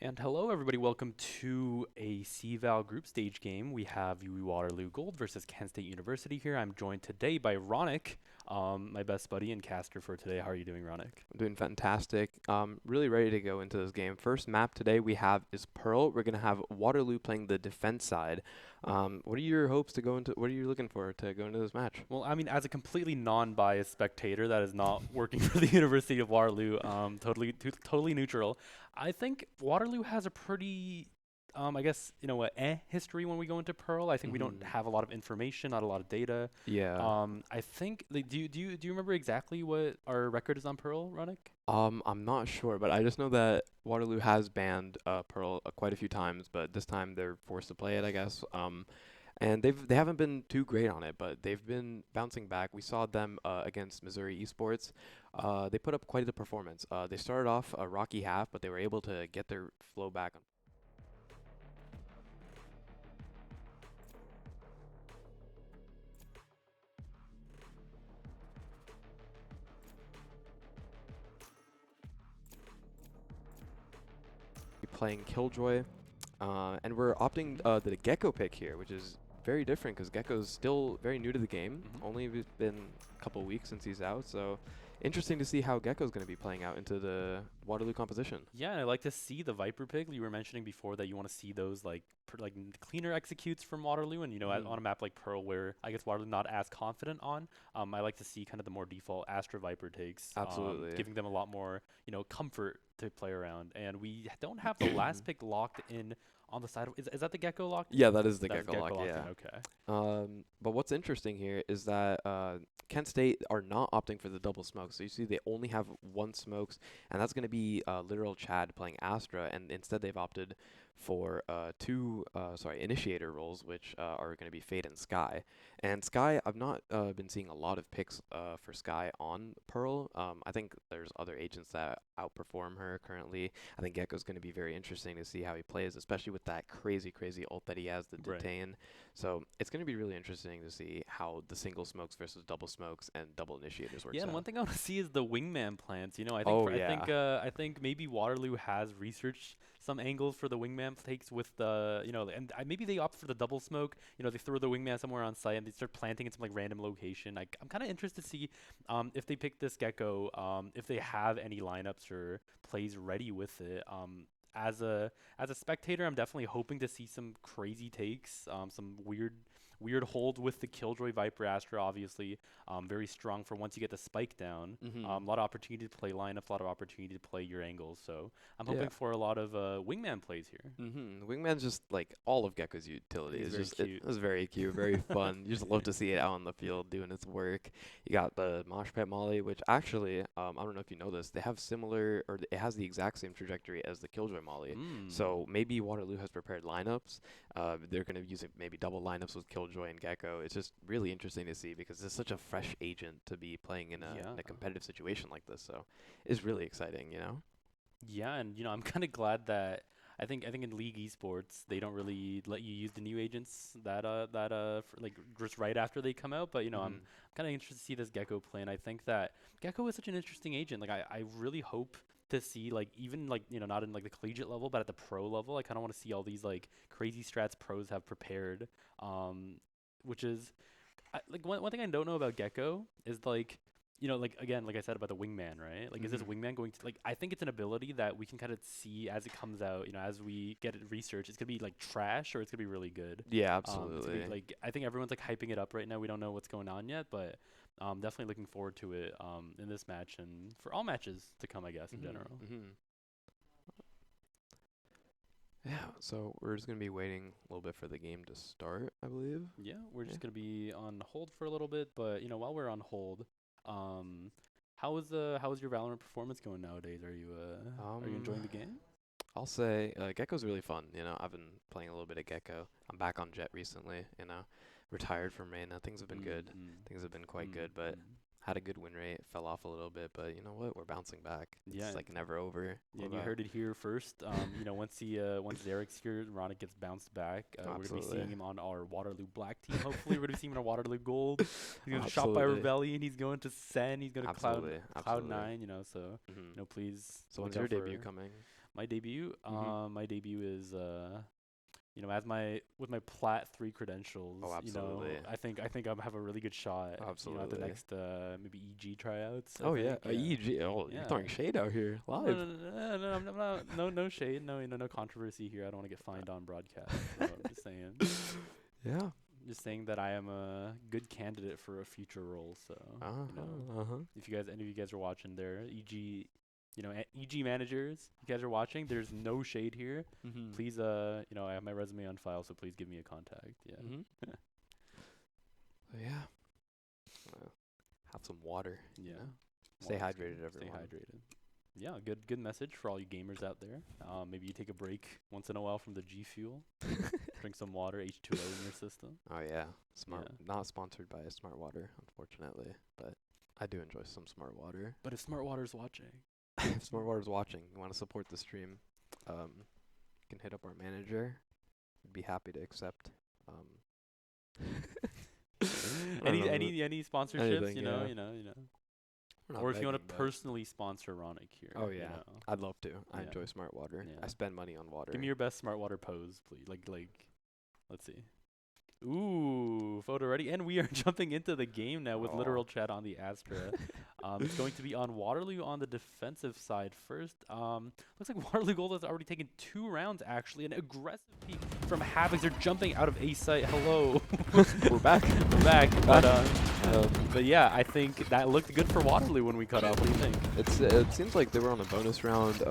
And hello, everybody. Welcome to a CVal group stage game. We have UW Waterloo Gold versus Kent State University here. I'm joined today by Ronick, my best buddy and caster for today. How are you doing, Ronick? I'm doing fantastic. Really ready to go into this game. First map today we have is Pearl. We're gonna have Waterloo playing the defense side. What are your hopes to go into? What are you looking for to go into this match? Well, I mean, as a completely non-biased spectator that is not working for the University of Waterloo, totally neutral, I think Waterloo has a pretty, I guess, history when we go into Pearl. I think we don't have a lot of information, not a lot of data. Yeah. I think, like, do you remember exactly what our record is on Pearl, Ronick? I'm not sure, but I just know that Waterloo has banned Pearl quite a few times, but this time they're forced to play it, I guess. And they haven't been too great on it, but they've been bouncing back. We saw them against Missouri Esports. They put up quite a performance. They started off a rocky half, but they were able to get their flow back. Playing Killjoy, and we're opting the Gecko pick here, which is very different because Gecko's still very new to the game. Only been a couple weeks since he's out, so interesting to see how Gecko's going to be playing out into the Waterloo composition. Yeah, and I like to see the Viper pick. You were mentioning before that you want to see those cleaner executes from Waterloo, and on a map like Pearl, where I guess Waterloo not as confident on. I like to see kind of the more default Astra Viper takes, Absolutely. giving them a lot more comfort to play around. And we don't have the last pick locked in on the side. Is that the Gecko locked? Yeah, that is the That's Gecko lock. locked Yeah. in, okay. But what's interesting here is that Kent State are not opting for the double smokes. So you see they only have one smokes, and that's going to be literal Chad playing Astra, and instead they've opted for two initiator roles, which are going to be Fade and Sky. And Sky, I've not been seeing a lot of picks for Sky on Pearl. I think there's other agents that outperform her currently. I think Gecko's going to be very interesting to see how he plays, especially with that crazy ult that he has to Right. detain. So it's going to be really interesting to see how the single smokes versus double smokes and double initiators works Yeah, and out. one thing I want to see is the wingman plans. I think maybe Waterloo has researched some angles for the wingman takes with maybe they opt for the double smoke. They throw the wingman somewhere on site and they start planting in some like random location. I'm kind of interested to see if they pick this Gecko, if they have any lineups or plays ready with it. As a spectator, I'm definitely hoping to see some crazy takes, some weird hold with the Killjoy Viper Astra, obviously. Very strong for once you get the spike down. A lot of opportunity to play lineups, a lot of opportunity to play your angles. So I'm hoping for a lot of wingman plays here. Wingman's just like all of Gecko's utility. He's It's very just cute. it was very cute, very fun. You just love to see it out on the field doing its work. You got the Mosh Pit Molly, which actually I don't know if you know this, they have similar or it has the exact same trajectory as the Killjoy Molly. So maybe Waterloo has prepared lineups. They're going to use maybe double lineups with Killjoy and Gecko. It's just really interesting to see because it's such a fresh agent to be playing in a competitive situation like this. So it's really exciting, you know? Yeah, and I'm kind of glad that I think in League Esports they don't really let you use the new agents like just right after they come out. But I'm kind of interested to see this Gecko play, and I think that Gecko is such an interesting agent. Like I really hope to see like even like not in like the collegiate level, but at the pro level, I kind of want to see all these like crazy strats pros have prepared. Which is like one thing I don't know about Gecko is like like again, like I said about the wingman, right? Like, is this wingman going to like? I think it's an ability that we can kind of see as it comes out. As we get it researched, it's gonna be like trash or it's gonna be really good. Yeah, It's gonna absolutely. be, like I think everyone's like hyping it up right now. We don't know what's going on yet, but definitely looking forward to it in this match and for all matches to come, I guess in general. Yeah, so we're just gonna be waiting a little bit for the game to start, I believe. Yeah, we're just gonna be on hold for a little bit, but while we're on hold, how is your Valorant performance going nowadays? Are you enjoying the game? I'll say Gecko's really fun. I've been playing a little bit of Gecko. I'm back on Jet recently. Retired from Reyna. Things have been good. Things have been quite good, but had a good win rate. Fell off a little bit, but you know what? We're bouncing back. Yeah, It's like never over. yeah, and you heard it here first. Once Derek's here, Ronick gets bounced back. We're gonna be Absolutely. seeing him on our Waterloo Black team. Hopefully, we're gonna see him in our Waterloo Gold. He's gonna shot by Absolutely. Rebellion. He's going to Sen. He's going to Absolutely. Cloud Absolutely. Nine. So Mhm. please. So look when's your out debut for- coming? My debut. Mhm. My debut is as with my Plat 3 credentials. Oh, absolutely. I think I have a really good shot. At the Absolutely. next maybe EG tryouts. I Oh yeah, think. Yeah. EG. Oh, you're Yeah. throwing shade out here Oh, no, live. no, no, no, no, I'm not, no shade, no controversy here. I don't want to get fined on broadcast. So I'm just saying. Yeah. Just saying that I am a good candidate for a future role. So, Uh-huh. if any of you guys are watching there, EG, EG managers, you guys are watching. There's no shade here. Mhm. Please, I have my resume on file, so please give me a contact. Yeah. Mhm. So yeah. Have some water. Yeah. Stay Water's good. hydrated, Stay everyone. hydrated. Yeah, good message for all you gamers out there. Maybe you take a break once in a while from the G Fuel. Drink some water, H2O in your system. Oh yeah, Smart. Yeah. Not sponsored by Smart Water, unfortunately, but I do enjoy some Smart Water. But if Smart Water's watching, If Smart Water's watching, you want to support the stream, you can hit up our manager. We'd be happy to accept. I don't know, any sponsorships, anything, you know, yeah. you know. We're not Or if you want begging, to but- personally sponsor Ronick here. Oh yeah, I'd love to. I Yeah. enjoy Smart Water. Yeah. I spend money on water. Give me your best Smart Water pose, please. Let's see. Ooh, photo ready. And we are jumping into the game now with Oh. literal chat on the Astra. It's going to be on Waterloo on the defensive side first. Looks like Waterloo Gold has already taken 2 rounds, actually. An aggressive peek from Havoc. They're jumping out of A site. Hello. We're back. We're back. But yeah, I think that looked good for Waterloo when we cut off. What do you think? It seems like they were on a bonus round.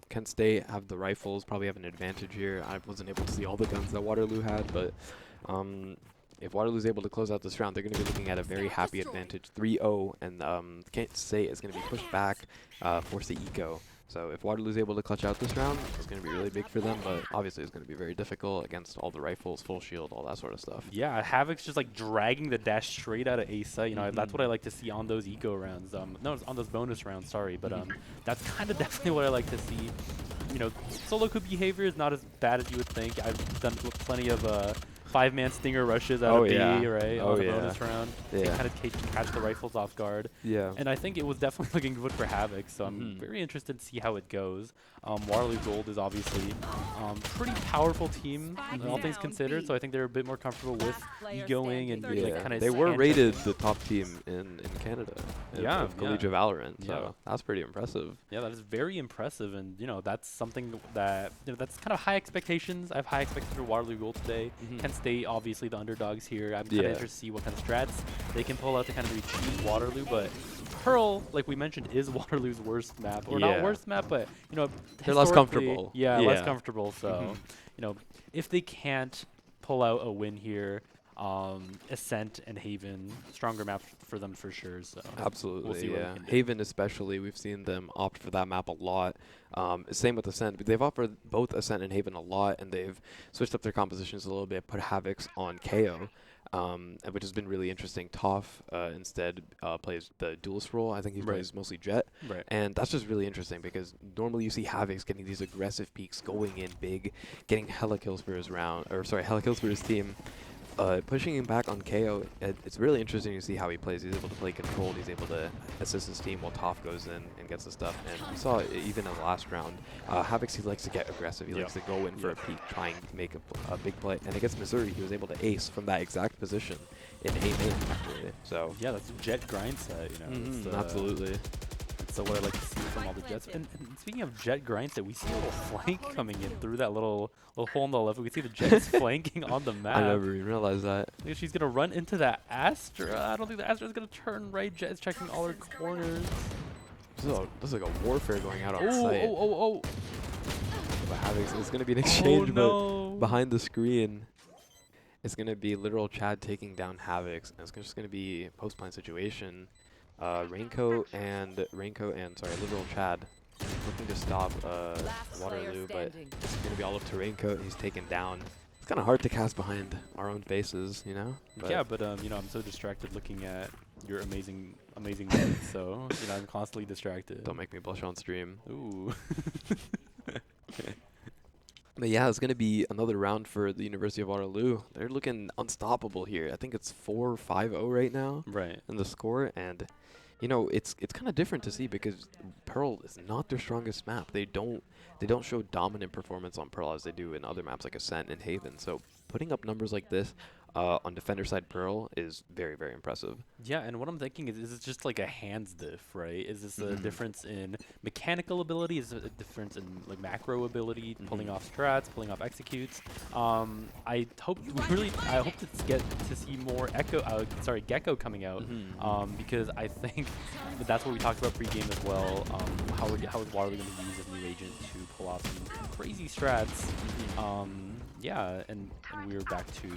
Kent State have the rifles, probably have an advantage here. I wasn't able to see all the guns that Waterloo had, but if Waterloo's able to close out this round, they're going to be looking at a very happy advantage, 3-0, and Kent State is going to be pushed back, force the eco. So if Waterloo's able to clutch out this round, it's going to be really big for them, but obviously it's going to be very difficult against all the rifles, full shield, all that sort of stuff. Yeah, Havoc's just like dragging the dash straight out of A site. That's what I like to see on those eco rounds. No, on those bonus rounds, sorry, but that's kind of definitely what I like to see. Solo coup behavior is not as bad as you would think. I've done plenty of 5-man stinger rushes out of B, right, on the bonus round. Yeah. Kind of catch the rifles off guard. Yeah. And I think it was definitely looking good for Havoc, so I'm very interested to see how it goes. Waterloo Gold is obviously pretty powerful team, all things considered, so I think they're a bit more comfortable with egoing and kind of. They were rated the top team in Canada. Of Collegiate Valorant, so that's pretty impressive. Yeah, that is very impressive, and that's something that that's kind of high expectations. I have high expectations for Waterloo Gold today. Kent State, obviously the underdogs here. I'm kind of interested to see what kind of strats they can pull out to kind of reach Waterloo, but Pearl, like we mentioned, is Waterloo's worst map, or not worst map, but they're less comfortable. Yeah, less comfortable. So, if they can't pull out a win here, Ascent and Haven, stronger maps for them for sure. So absolutely, we'll see what they can do. Haven especially, we've seen them opt for that map a lot. Same with Ascent, but they've offered both Ascent and Haven a lot, and they've switched up their compositions a little bit, put Havocs on KO. Which has been really interesting. Toph instead plays the duelist role. I think he plays mostly Jet. Right. And that's just really interesting because normally you see Havocs getting these aggressive peaks, going in big, getting hella kills for his hella kills for his team. Pushing him back on KO, it's really interesting to see how he plays. He's able to play controlled. He's able to assist his team while Toph goes in and gets the stuff. And we saw even in the last round, Havoc, he likes to get aggressive. He likes to go in for a peak, trying to make a big play. And against Missouri, he was able to ace from that exact position in A main, actually. So yeah, that's a Jet grind set. Absolutely. So what I like to see from all the Jets. And speaking of Jet grind set, we see a little flank coming in through that little hole on the left. We can see the Jets flanking on the map. I never even realized that. I think she's going to run into that Astra. I don't think the Astra is going to turn right. Jet's checking all her corners. This is like a warfare going out on site. Oh. But Havoc's, it's going to be an exchange, but behind the screen, it's going to be literal Chad taking down Havoc's. And it's just going to be a post-plant situation. Raincoat and literal Chad looking to stop Waterloo, but it's going to be all up to Raincoat. He's taken down. It's kind of hard to cast behind our own faces, But yeah, but I'm so distracted looking at your amazing moves, so I'm constantly distracted. Don't make me blush on stream. Ooh. But yeah, it's going to be another round for the University of Waterloo. They're looking unstoppable here. I think it's 4-5-0 right now. Right. In the score, and You know, it's kind of different to see because Pearl is not their strongest map. They don't show dominant performance on Pearl as they do in other maps like Ascent and Haven. So putting up numbers like this on defender side Pearl is very, very impressive. Yeah, and what I'm thinking is it just like a hands diff, right? Is this a difference in mechanical ability? Is it a difference in like macro ability, pulling off strats, pulling off executes? I hope to get to see more Gecko coming out, because I think that's what we talked about pre-game as well. How is Waterloo going to use this new agent to pull off some crazy strats? Yeah, and we're back to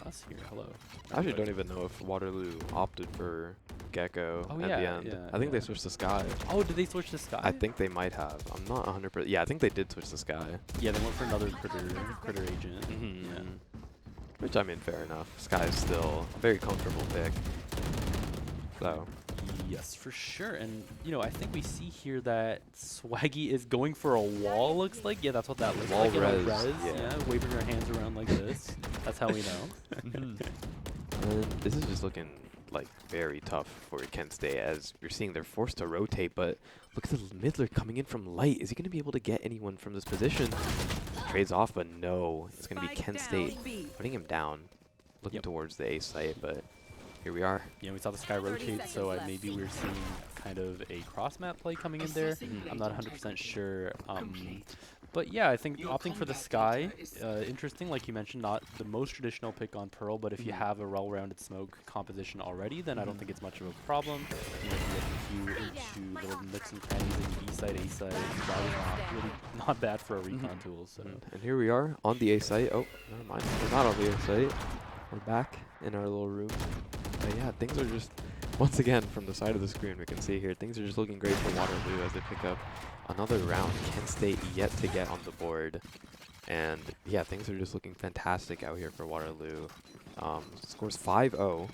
us here. Hello. I actually don't even know if Waterloo opted for Gecko at the end. Yeah, I think they switched to Sky. Oh, did they switch to Sky? I think they might have. I'm not 100%. Yeah, I think they did switch to Sky. Yeah, they went for another critter agent. Yeah. Which, I mean, fair enough. Sky is still a very comfortable pick. So. Yes, for sure. And, you know, I think we see here that Swaggy is going for a wall, looks like. Yeah, that's what that looks wall like. Res. Yeah, waving her hands around like this. That's how we know. And this is just looking like very tough for Kent State as you're seeing they're forced to rotate, but look at the Midler coming in from light. Is he going to be able to get anyone from this position? Trades off, but no. It's going to be Kent State putting him down, looking towards the A site, but here we are. Yeah, we saw the Sky rotate, so maybe we're seeing kind of a cross map play coming in there. I'm not 100% sure. But yeah, I think opting for the Sky, interesting, like you mentioned, not the most traditional pick on Pearl, but if you have a well-rounded smoke composition already, then I don't think it's much of a problem. You know, if you get a few into little nooks and crannies in B side, A side, that is not bad for a recon tool. So. And here we are on the A site. Oh, never mind. We're not on the A site. We're back in our little room. But yeah, things are just, once again, from the side of the screen, we can see here, things are just looking great for Waterloo as they pick up another round. Kent State yet to get on the board. And yeah, things are just looking fantastic out here for Waterloo. Scores 5-0,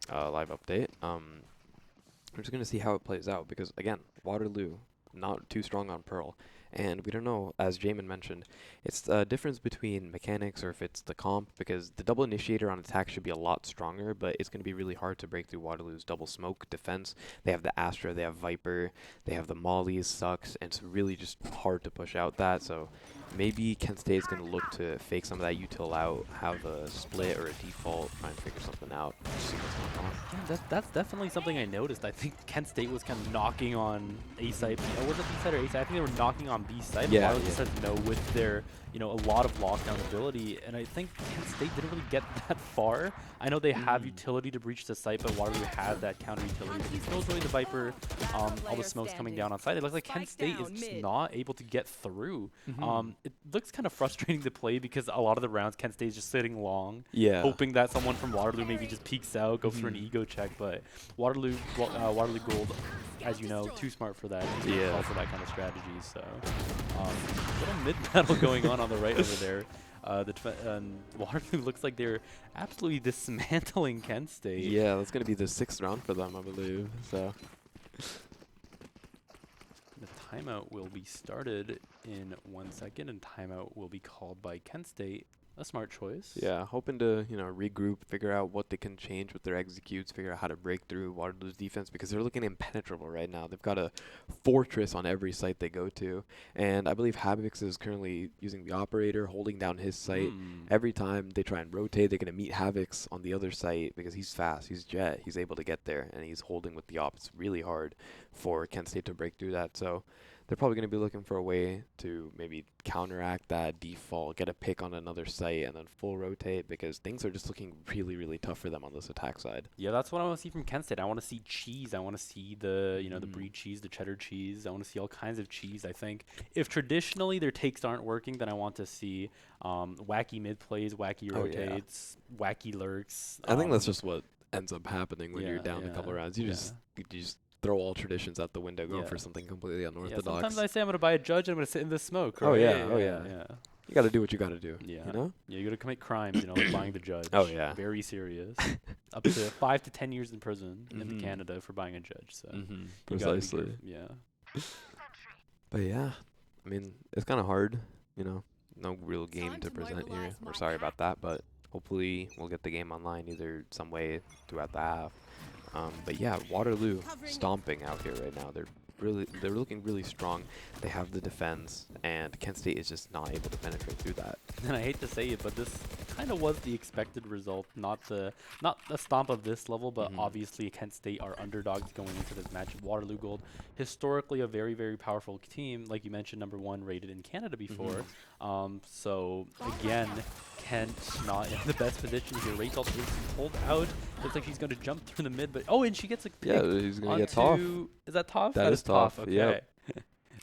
live update. We're just going to see how it plays out because, again, Waterloo, not too strong on Pearl. And we don't know, as Jamin mentioned, it's the difference between mechanics or if it's the comp, because the double initiator on attack should be a lot stronger, but it's going to be really hard to break through Waterloo's double smoke defense. They have the Astra, they have Viper, they have the Mollies, Sucks, and it's really just hard to push out that. So maybe Kent State is going to look to fake some of that util out, have a split or a default, try and figure something out. See what's going on. Yeah, that's definitely something I noticed. I think Kent State was kind of knocking on A side. Was it B side or A side? I think they were knocking on B side. Yeah, Waterloo said no with their, you know, a lot of lockdown ability, and I think Kent State didn't really get that far. I know they have utility to breach the site, but Waterloo had that counter utility. But he knows really the Viper, all the smokes coming down on site. It looks like Kent State is just not able to get through. It looks kind of frustrating to play because a lot of the rounds Kent State is just sitting long, hoping that someone from Waterloo maybe just peeks out, goes for an ego check. But Waterloo Gold, as you know, too smart for that. Call for that kind of strategy. So little mid battle going on the right over there. Waterloo looks like they're absolutely dismantling Kent State. Yeah, that's going to be the 6th round for them, I believe. So the timeout will be started in 1 second, and timeout will be called by Kent State. A smart choice. Yeah, hoping to, you know, regroup, figure out what they can change with their executes, figure out how to break through Waterloo's defense because they're looking impenetrable right now. They've got a fortress on every site they go to, and I believe Habix is currently using the operator, holding down his site. Every time they try and rotate, they're going to meet Habix on the other site because he's fast, he's jet, he's able to get there, and he's holding with the op. It's really hard for Kent State to break through that, so they're probably going to be looking for a way to maybe counteract that default, get a pick on another site, and then full rotate because things are just looking really, really tough for them on this attack side. Yeah, that's what I want to see from Kent State. I want to see cheese. I want to see the, you know, the brie cheese, the cheddar cheese. I want to see all kinds of cheese. I think if traditionally their takes aren't working, then I want to see wacky mid plays, wacky rotates, wacky lurks. I think that's just what ends up happening when you're down a couple rounds. You just throw all traditions out the window, go for something completely unorthodox. Yeah, sometimes I say I'm going to buy a judge and I'm going to sit in the smoke. Right? Oh, yeah. You got to do what you got to do. Yeah. You know? Yeah, you got to commit crimes, you know, like buying the judge. Oh, yeah. Very serious. Up to 5 to 10 years in prison in Canada for buying a judge. So Precisely. Yeah. But yeah, I mean, it's kind of hard, you know, no real game to present here. We're sorry about that, but hopefully we'll get the game online either some way throughout the half. But yeah, Waterloo stomping out here right now. They're looking really strong. They have the defense, and Kent State is just not able to penetrate through that. And I hate to say it, but this kind of was the expected result. Not the stomp of this level, but obviously Kent State are underdogs going into this match. Waterloo Gold, historically a very, very powerful team. Like you mentioned, #1 rated in Canada before. So again, Kent not in the best position here. Rachel is pulled out. Looks like she's going to jump through the mid, but and she gets a pick. Yeah, he's going to get Toph. Is that Toph? That is Toph. Okay. Yep.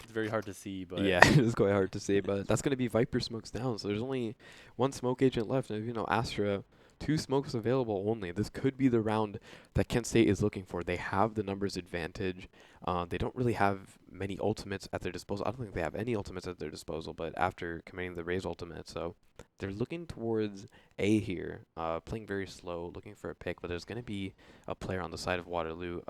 It's very hard to see, but yeah, it is quite hard to see. But that's going to be Viper smokes down. So there's only one smoke agent left. And you know, Astra, 2 smokes available only. This could be the round that Kent State is looking for. They have the numbers advantage. They don't really have many ultimates at their disposal. I don't think they have any ultimates at their disposal, but after committing the Raze ultimate. So they're looking towards A here, playing very slow, looking for a pick. But there's going to be a player on the side of Waterloo,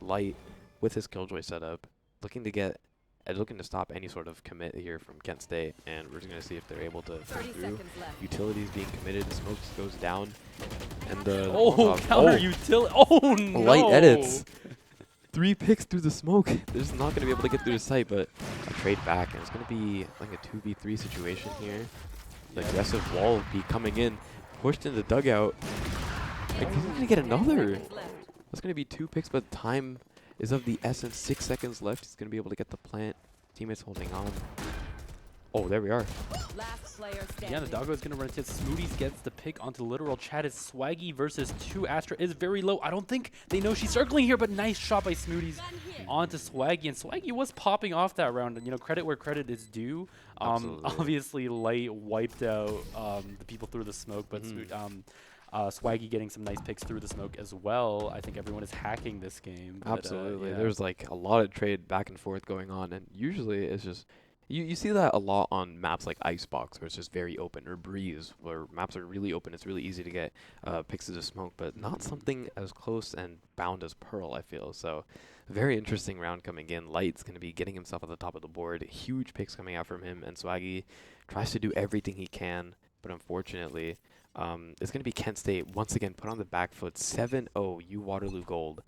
Light, with his Killjoy setup, looking to stop any sort of commit here from Kent State, and we're just going to see if they're able to push through. Utilities being committed, the smoke goes down, and the counter utility. Oh no! Light edits. 3 picks through the smoke. They're just not going to be able to get through the site, but a trade back, and it's going to be like a 2v3 situation here. The aggressive wall will be coming in, pushed in the dugout. Like, he's going to get another. That's going to be 2 picks, but time is of the essence. 6 seconds left. He's going to be able to get the plant. Teammates holding on. Oh, there we are. Yeah, the doggo is going to run into it. Smoothies gets the pick onto literal chat. Is Swaggy versus 2. Astra is very low. I don't think they know she's circling here, but nice shot by Smoothies onto Swaggy. And Swaggy was popping off that round. And, you know, credit where credit is due. Obviously, Light wiped out the people through the smoke, but Swaggy getting some nice picks through the smoke as well. I think everyone is hacking this game. But, Absolutely. There's like a lot of trade back and forth going on, and usually it's just you see that a lot on maps like Icebox, where it's just very open, or Breeze, where maps are really open. It's really easy to get picks of the smoke, but not something as close and bound as Pearl, I feel. So very interesting round coming in. Light's going to be getting himself at the top of the board. Huge picks coming out from him, and Swaggy tries to do everything he can, but unfortunately, it's going to be Kent State once again put on the back foot. 7-0, U Waterloo Gold.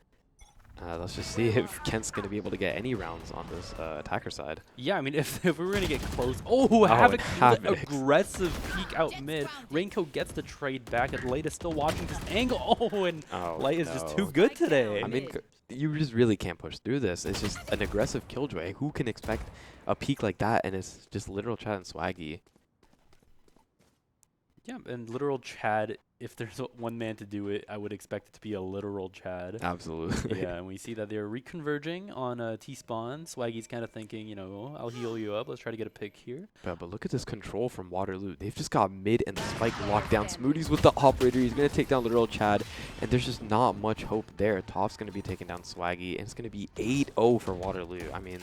Let's just see if Kent's going to be able to get any rounds on this attacker side. Yeah, I mean, if we were going to get close. Oh, Havoc aggressive peek out mid. Raincoat gets the trade back, and Light is still watching this angle. Oh, and Light is just too good today. I mean, you just really can't push through this. It's just an aggressive Killjoy. Who can expect a peek like that? And it's just literal Chad and Swaggy. Yeah, and literal Chad, if there's one man to do it, I would expect it to be a literal Chad. Absolutely. Yeah, and we see that they're reconverging on T-spawn. Swaggy's kind of thinking, you know, I'll heal you up. Let's try to get a pick here. But look at this control from Waterloo. They've just got mid and the spike locked down. Smoothies with the operator. He's going to take down literal Chad, and there's just not much hope there. Toph's going to be taking down Swaggy, and it's going to be 8-0 for Waterloo. I mean,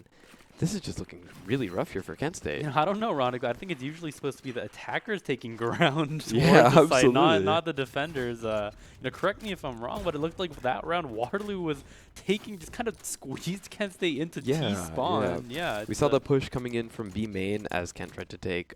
this is just looking really rough here for Kent State. I don't know, Ronica. I think it's usually supposed to be the attackers taking ground. Yeah, absolutely. Side, not the defenders. You know, correct me if I'm wrong, but it looked like that round Waterloo was just kind of squeezed Kent State into T-spawn. Yeah. We saw the push coming in from B main as Kent tried to take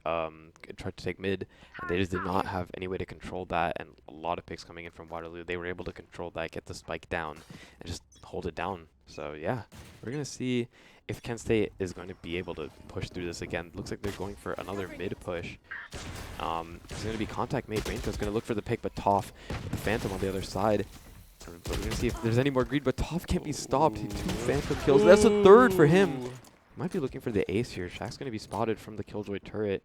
mid, and they just did not have any way to control that. And a lot of picks coming in from Waterloo. They were able to control that, get the spike down, and just hold it down. So yeah, we're gonna see if Kent State is going to be able to push through this again. Looks like they're going for another mid push. It's going to be contact made. Rainco's going to look for the pick, but Toph with the Phantom on the other side. But we're going to see if there's any more greed, but Toph can't be stopped. 2 Phantom kills. That's a third for him. Might be looking for the ace here. Shaq's going to be spotted from the Killjoy turret.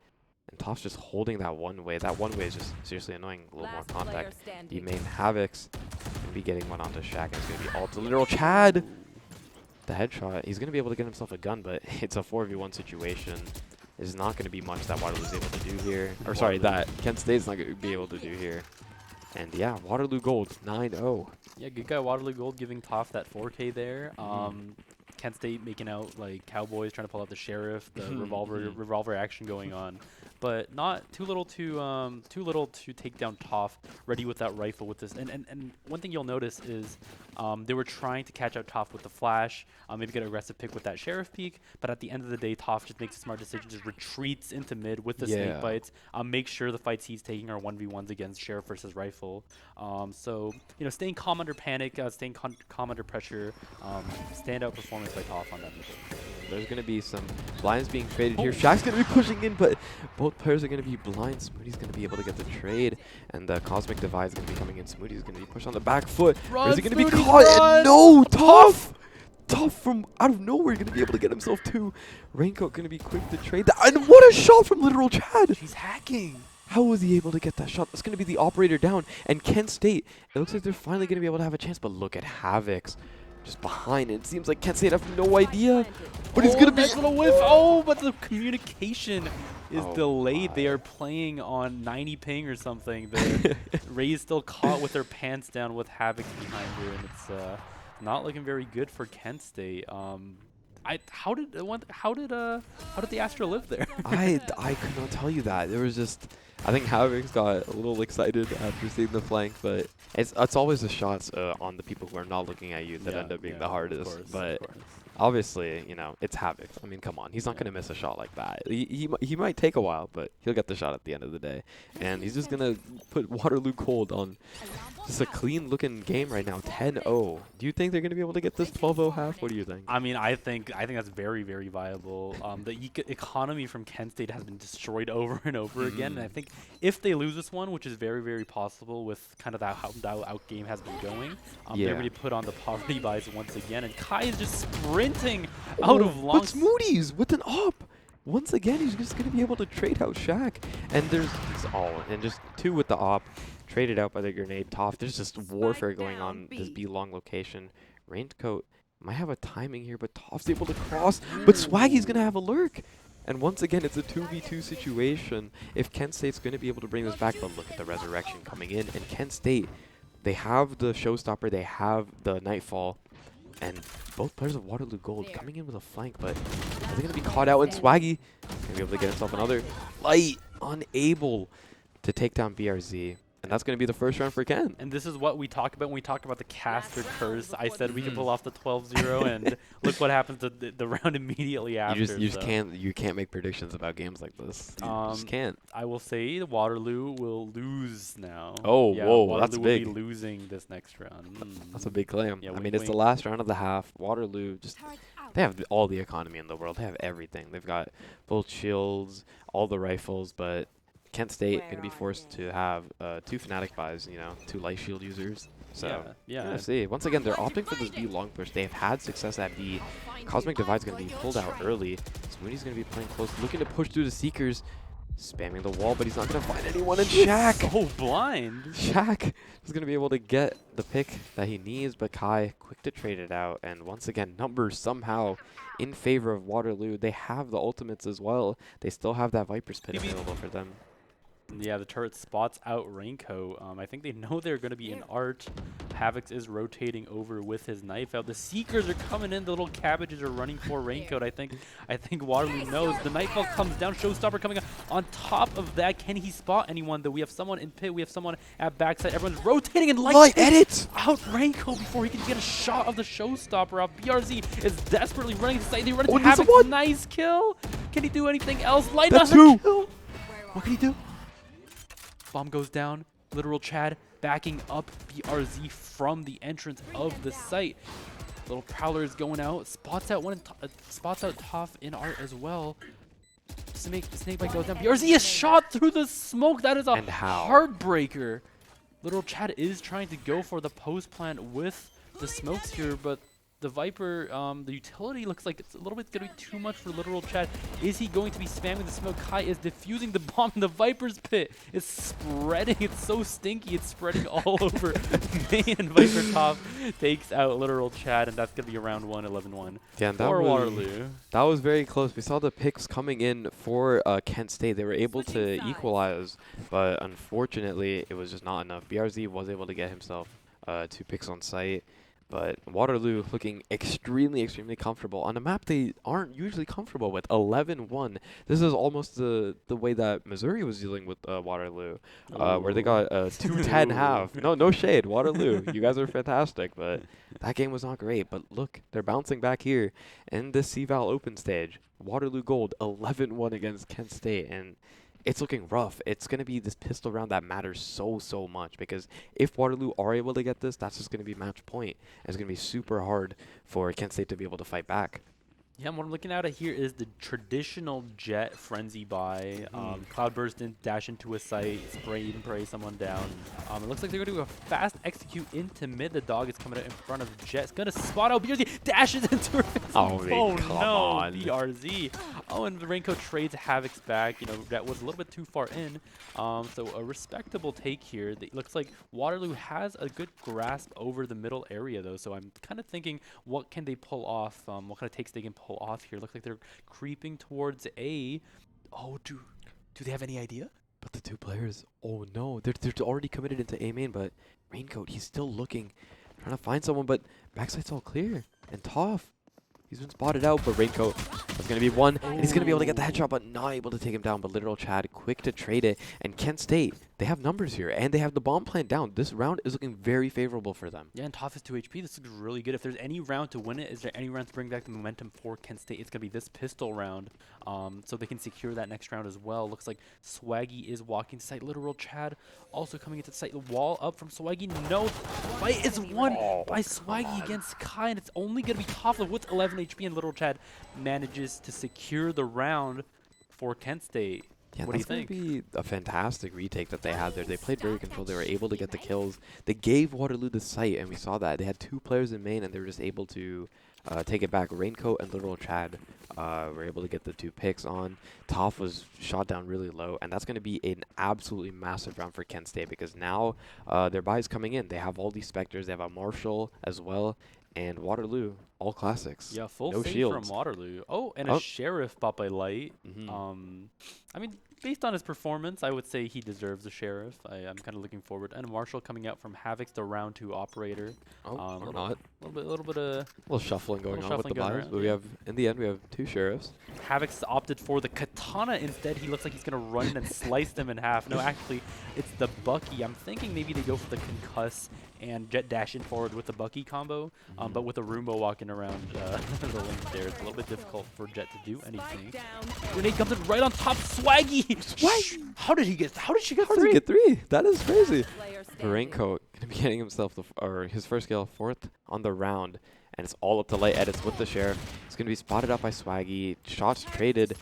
And Toph's just holding that one way. That one way is just seriously annoying. A little more contact. The main Havoc's going to be getting one onto Shaq, and it's going to be ult to literal Chad. The headshot. He's going to be able to get himself a gun, but it's a 4v1 situation. There's not going to be much that Waterloo's able to do here. Or sorry, that Kent State's not going to be able to do here. And yeah, Waterloo Gold, 9-0. Yeah, good guy Waterloo Gold giving Toph that 4K there. Kent State making out like cowboys, trying to pull out the sheriff, the revolver action going on. but not too little to take down Toph. Ready with that rifle with this. And one thing you'll notice is they were trying to catch out Toph with the flash, maybe get an aggressive pick with that Sheriff peek, but at the end of the day, Toph just makes a smart decision, just retreats into mid with the snake bites, make sure the fights he's taking are 1v1s against Sheriff versus rifle. So, staying calm under panic, staying calm under pressure, standout performance by Toph on that people. There's going to be some blinds being traded here. Shaq's going to be pushing in, but both players are going to be blind. Smoothie's going to be able to get the trade, and the Cosmic Divide is going to be coming in. Smoothie's going to be pushed on the back foot. Run, is he going to be caught? And no, Toph from out of nowhere going to be able to get himself two. Raincoat going to be quick to trade that. And what a shot from Literal Chad! He's hacking. How was he able to get that shot? That's going to be the operator down. And Kent State, it looks like they're finally going to be able to have a chance, but look at Havoc's just behind. It seems like Kent State have no idea. But he's going to be... Nice little whiff. Oh, but the communication is delayed. They are playing on 90 ping or something. Ray's still caught with their pants down with Havoc behind her, and it's not looking very good for Kent State. How did the Astra live there? I could not tell you that. There was just... I think Havoc's got a little excited after seeing the flank, but it's always the shots on the people who are not looking at you that end up being the hardest. But obviously, it's Havoc. I mean, come on. He's not going to miss a shot like that. He might take a while, but he'll get the shot at the end of the day. And he's just going to put Waterloo Cold on just a clean-looking game right now, 10-0. Do you think they're going to be able to get this 12-0 half? What do you think? I mean, I think that's very, very viable. The economy from Kent State has been destroyed over and over again, and I think if they lose this one, which is very, very possible with kind of how out game has been going, they're going to put on the poverty buys once again, and Kai is just sprinting out of long. But Smoothies with an op. Once again, he's just going to be able to trade out Shaq. And there's and just two with the op. Traded out by the grenade. Toph. There's just warfare going on this B long location. Raincoat might have a timing here, but Toph's able to cross. But Swaggy's going to have a lurk. And once again, it's a 2v2 situation. If Kent State's going to be able to bring this back, but look at the resurrection coming in. And Kent State, they have the showstopper. They have the Nightfall. And both players of Waterloo Gold coming in with a flank, but are they going to be caught out? And Swaggy going to be able to get himself another light, unable to take down BRZ. And that's going to be the first round for Ken. And this is what we talk about when we talk about the caster curse. I said we can pull off the 12-0, and look what happens to the round immediately after. You can't make predictions about games like this. You just can't. I will say Waterloo will lose now. Oh, yeah, whoa, Waterloo that's big. Will be losing this next round. That's a big claim. Yeah, I mean, it's the last round of the half. Waterloo they have all the economy in the world. They have everything. They've got both shields, all the rifles, but Kent State going to be forced to have two Fnatic buys, two light shield users. So, yeah. See. Once again, they're opting for this B long push. They've had success at B. Cosmic Divide's going to be pulled out early. Smoothie's going to be playing close, looking to push through the Seekers, spamming the wall, but he's not going to find anyone. And Shaq! So blind! Shaq is going to be able to get the pick that he needs, but Kai quick to trade it out. And once again, numbers somehow in favor of Waterloo. They have the ultimates as well. They still have that Viper's Pit available for them. Yeah, the turret spots out Raincoat. I think they know they're going to be in art. Havoc is rotating over with his knife out. The Seekers are coming in. The little cabbages are running for Raincoat. I think Waterloo knows. The Nightfall comes down. Showstopper coming up. On top of that, can he spot anyone? Though we have someone in pit. We have someone at backside. Everyone's rotating and light edit out Raincoat before he can get a shot of the Showstopper off. BRZ is desperately running to side. They run into Havoc. Nice kill. Can he do anything else? Light on the kill. What can he do? Bomb goes down. Literal Chad backing up BRZ from the entrance of the site. Little Prowler is going out. Spots out Toph in art as well. Snakebite goes down. BRZ is shot through the smoke. That is a heartbreaker. Literal Chad is trying to go for the post plant with the smokes here, but the Viper, the utility looks like it's a little bit going to be too much for Literal Chad. Is he going to be spamming the smoke? Kai is defusing the bomb in the Viper's pit. It's spreading. It's so stinky. It's spreading all over. And Viper Top takes out Literal Chad, and that's going to be round 1, 11-1 for Waterloo. That was very close. We saw the picks coming in for Kent State. They were able to equalize, but unfortunately, it was just not enough. BRZ was able to get himself 2 picks on site. But Waterloo looking extremely, extremely comfortable on a map they aren't usually comfortable with. 11-1. This is almost the way that Missouri was dealing with Waterloo, where they got a 2-10 half. No shade, Waterloo. You guys are fantastic, but that game was not great. But look, they're bouncing back here in this CVal open stage. Waterloo Gold 11-1 against Kent State, and it's looking rough. It's going to be this pistol round that matters so much, because if Waterloo are able to get this, that's just going to be match point. And it's going to be super hard for Kent State to be able to fight back. Yeah, what I'm looking at here is the traditional Jet frenzy buy. Cloudburst didn't dash into a site, spray and pray someone down. It looks like they're going to do a fast execute into mid. The dog is coming out in front of Jet. It's going to spot out BRZ, dashes into her face. Oh come on. BRZ. Oh, and the Raincoat trades Havoc's back. You know, that was a little bit too far in. So a respectable take here. It looks like Waterloo has a good grasp over the middle area, though. So I'm kind of thinking, what can they pull off? What kind of takes they can pull off here? Looks like they're creeping towards A. Oh, do they have any idea? But the two players, oh no, they're already committed into A main, but Raincoat, he's still looking, trying to find someone, but backside's all clear. And Toph, he's been spotted out, but Raincoat is going to be one, and he's going to be able to get the headshot, but not able to take him down. But Literal Chad, quick to trade it, and Kent State, they have numbers here, and they have the bomb plant down. This round is looking very favorable for them. Yeah, and Toph is 2 HP. This looks really good. If there's any round to win it, is there any round to bring back the momentum for Kent State? It's going to be this pistol round, so they can secure that next round as well. Looks like Swaggy is walking to site. Literal Chad also coming into the site. The wall up from Swaggy. No, fight is won by Swaggy against Kai, and it's only going to be Toph with 11 HP, and Literal Chad manages to secure the round for Kent State. Yeah, what do you think? think? That's going to be a fantastic retake that they had there. They played very controlled. They were able to get the kills. They gave Waterloo the site, and we saw that. They had two players in main, and they were just able to take it back. Raincoat and Literal Chad were able to get the 2 picks on. Toph was shot down really low, and that's going to be an absolutely massive round for Kent State, because now their buys coming in. They have all these Spectres. They have a Marshall as well. And Waterloo, all classics. Yeah, full no save shields from Waterloo. Oh, and a Sheriff bought by Light. I mean, based on his performance, I would say he deserves a Sheriff. I'm kind of looking forward. And Marshall coming out from Havoc's the round 2 operator. Or not. A little bit of... A little shuffling going on with the buys. But we have, in the end, we have 2 Sheriffs. Havoc's opted for the Katana instead. He looks like he's going to run in and slice them in half. No, actually, it's the Bucky. I'm thinking maybe they go for the Concuss and Jet dash in forward with the Bucky combo. But with a Roomba walking around the link there, it's a little bit difficult for Jet to do anything. Grenade comes in right on top. Swaggy! How did she get 3? How did he get 3? That is crazy. Raincoat going to be getting himself his first kill, 4th on the round. And it's all up to Light Edits with the Sheriff. He's going to be spotted out by Swaggy. Shots traded,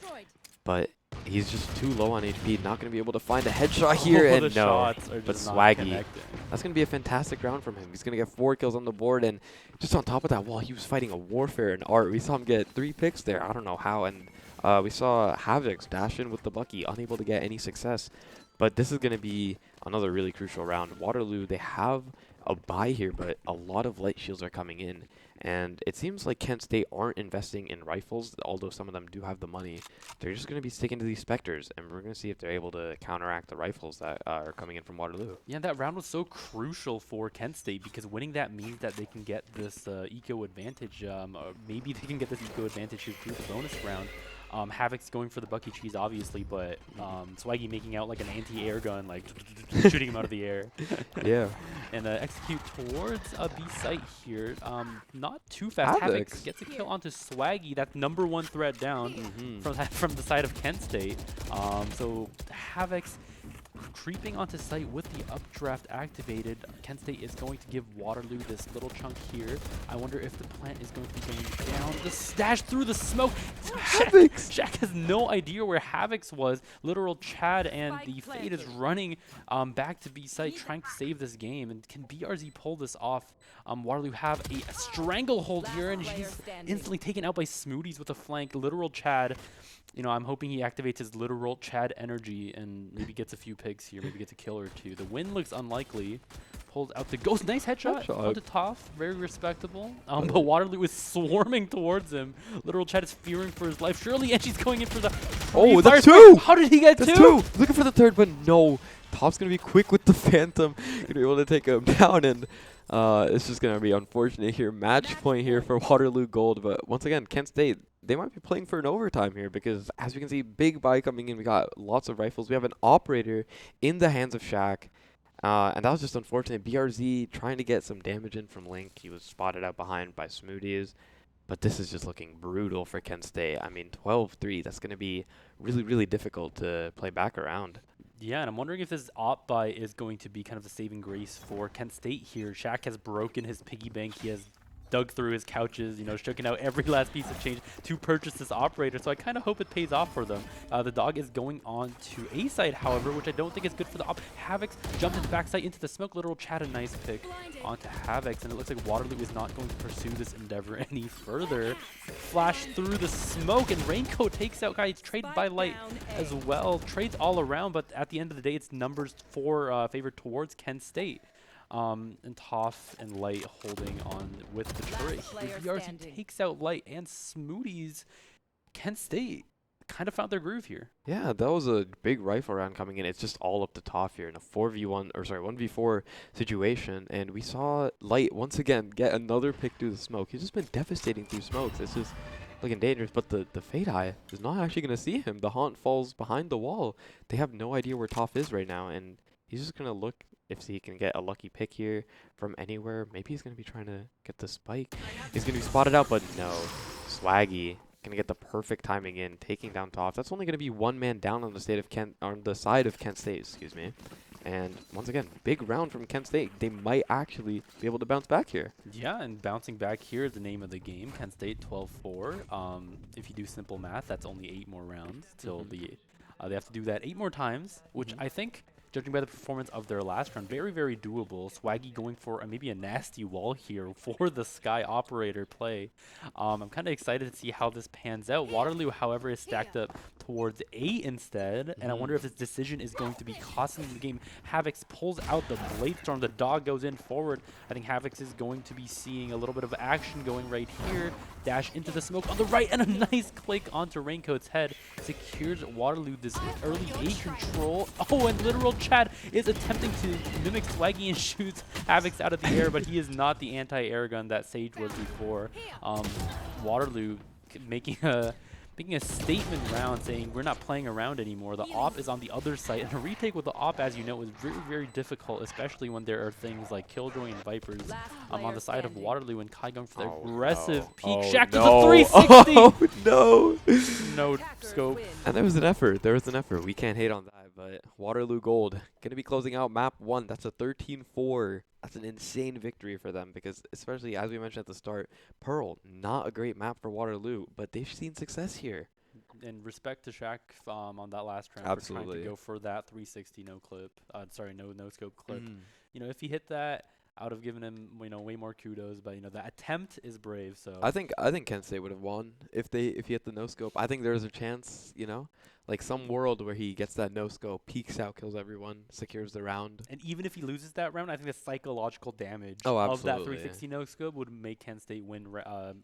but he's just too low on HP. Not going to be able to find a headshot here. And no, but Swaggy. That's going to be a fantastic round from him. He's going to get 4 kills on the board. And just on top of that, while he was fighting a warfare in art, we saw him get 3 picks there. I don't know how. And we saw Havoc's dash in with the Bucky, unable to get any success. But this is going to be another really crucial round. Waterloo, they have a buy here, but a lot of light shields are coming in. And it seems like Kent State aren't investing in rifles, although some of them do have the money. They're just going to be sticking to these Spectres, and we're going to see if they're able to counteract the rifles that are coming in from Waterloo. Yeah, that round was so crucial for Kent State, because winning that means that they can get this eco advantage. Maybe they can get this eco advantage through the bonus round. Havoc's going for the Bucky cheese, obviously, but Swaggy making out like an anti-air gun, like shooting him out of the air. Yeah. And execute towards a B site here. Not too fast. Havoc's gets a kill onto Swaggy. That's #1 threat down from the side of Kent State. So Havoc's creeping onto site with the updraft activated. Kent State is going to give Waterloo this little chunk here. I wonder if the plant is going to be going down. The stash through the smoke. Shaq has no idea where Havoc's was. Literal Chad and the Fade is running back to B site, trying to save this game. And can BRZ pull this off? Waterloo have a stranglehold here, and she's instantly taken out by Smoothies with a flank. Literal Chad. You know, I'm hoping he activates his Literal Chad energy and maybe gets a few picks here, maybe gets a kill or 2. The win looks unlikely. Pulled out the ghost. Nice headshot onto Toph. Very respectable. But Waterloo is swarming towards him. Literal Chad is fearing for his life. Surely, and she's going in for the... Oh, that's 2! How did he get 2? Looking for the 3rd, but no. Toph's going to be quick with the Phantom. Going to be able to take him down, and It's just gonna be unfortunate here. Match point here for Waterloo Gold, but once again, Kent State, they might be playing for an overtime here because as we can see, big buy coming in. We got lots of rifles. We have an operator in the hands of Shaq. And that was just unfortunate. BRZ trying to get some damage in from Link. He was spotted out behind by Smoothies. But this is just looking brutal for Kent State. I mean, 12-3, that's going to be really, really difficult to play back around. Yeah, and I'm wondering if this op buy is going to be kind of the saving grace for Kent State here. Shaq has broken his piggy bank. He has dug through his couches, shaking out every last piece of change to purchase this operator. So I kind of hope it pays off for them. The dog is going on to A side, however, which I don't think is good for the op. Havoc jumped into backside into the smoke. Literal Chad, a nice pick onto Havoc, and it looks like Waterloo is not going to pursue this endeavor any further. Flash through the smoke, and Raincoat takes out guys. Traded by Light as well. Trades all around, but at the end of the day, it's numbers favored towards Kent State. And Toph and Light holding on with the turret. VRC takes out Light and Smoothies. Kent State kind of found their groove here. Yeah, that was a big rifle round coming in. It's just all up the top here in a 1v4 situation. And we saw Light once again get another pick through the smoke. He's just been devastating through smokes. It's just looking dangerous, but the Fade Eye is not actually going to see him. The Haunt falls behind the wall. They have no idea where Toph is right now, and he's just going to look if he can get a lucky pick here from anywhere. Maybe he's going to be trying to get the spike. He's going to be spotted out, but no. Swaggy going to get the perfect timing in, taking down Toph. That's only going to be one man down on the side of Kent State, excuse me. And once again, big round from Kent State. They might actually be able to bounce back here. Yeah, and bouncing back here is the name of the game. Kent State 12-4. If you do simple math, that's only 8 more rounds till they have to do that 8 more times, which I think, judging by the performance of their last round, very, very doable. Swaggy going for maybe a nasty wall here for the Sky Operator play. I'm kind of excited to see how this pans out. Waterloo, however, is stacked up towards A instead, and I wonder if this decision is going to be costing the game. Havoc pulls out the Blade Storm. The dog goes in forward. I think Havoc is going to be seeing a little bit of action going right here. Dash into the smoke on the right, and a nice click onto Raincoat's head. Secures Waterloo this early A control. Oh, and literal Chad is attempting to mimic Swaggy and shoots Havoc out of the air, but he is not the anti-air gun that Sage was before. Waterloo making a statement round saying we're not playing around anymore. The op is on the other side, and a retake with the op, as you know, is very, very difficult, especially when there are things like Killjoy and Vipers on the side of Waterloo, and Kai going for the aggressive peek. Shaq to the 360! Oh, no! No scope. And there was an effort. We can't hate on that, but Waterloo Gold going to be closing out map 1. That's a 13-4. That's an insane victory for them because, especially as we mentioned at the start, Pearl, not a great map for Waterloo, but they've seen success here. And respect to Shaq on that last round for trying to go for that 360 no scope clip. If he hit that, I would have given him way more kudos, but that attempt is brave. So I think Kent State would have won if he hit the no scope. I think there's a chance, like some world where he gets that no scope, peeks out, kills everyone, secures the round. And even if he loses that round, I think the psychological damage of that 360 no scope would make Kent State win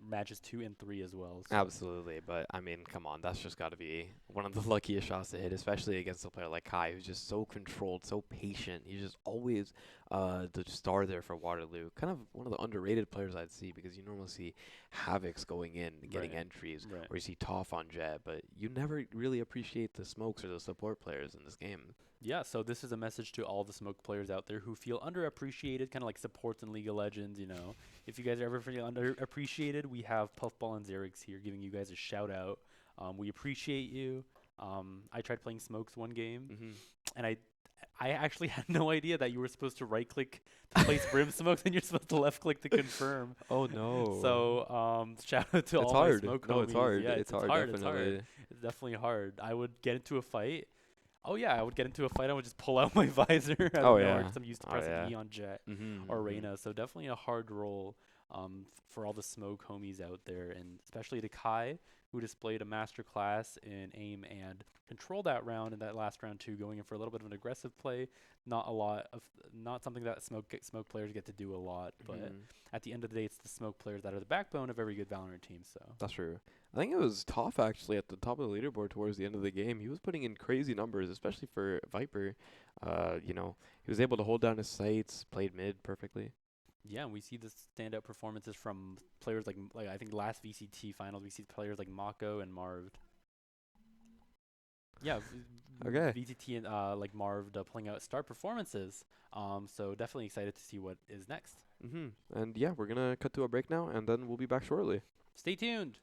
matches 2 and 3 as well. So. Absolutely, but I mean, come on, that's just got to be one of the luckiest shots to hit, especially against a player like Kai, who's just so controlled, so patient. He's just always the star there for Waterloo. Kind of one of the underrated players I'd see, because you normally see Havocs going in and getting entries, or you see Toph on Jet, but you never really appreciate the smokes or the support players in this game. Yeah, so this is a message to all the smoke players out there who feel underappreciated, kind of like supports in League of Legends, If you guys are ever feeling underappreciated, we have Puffball and Xerix here giving you guys a shout out. We appreciate you. I tried playing smokes one game, and I actually had no idea that you were supposed to right-click to place brim smokes and you're supposed to left-click to confirm. Oh, no. So shout out to all my smoke homies. It's hard. Yeah, it's hard. It's hard. It's definitely hard. I would get into a fight. Oh, yeah, I would get into a fight. I would just pull out my visor. Because I'm used to pressing E on Jet or Reyna. So definitely a hard role for all the smoke homies out there, and especially to Kai, who displayed a masterclass in aim and control that round in that last round too, going in for a little bit of an aggressive play. Not something that smoke players get to do a lot, but at the end of the day, it's the smoke players that are the backbone of every good Valorant team. So that's true. I think it was Toph actually at the top of the leaderboard towards the end of the game. He was putting in crazy numbers, especially for Viper. He was able to hold down his sights, played mid perfectly. Yeah, and we see the standout performances from players like I think last VCT finals we see players like Mako and Marv. Yeah, Okay. VCT and like Marv pulling out star performances. So definitely excited to see what is next. And yeah, we're gonna cut to a break now, and then we'll be back shortly. Stay tuned.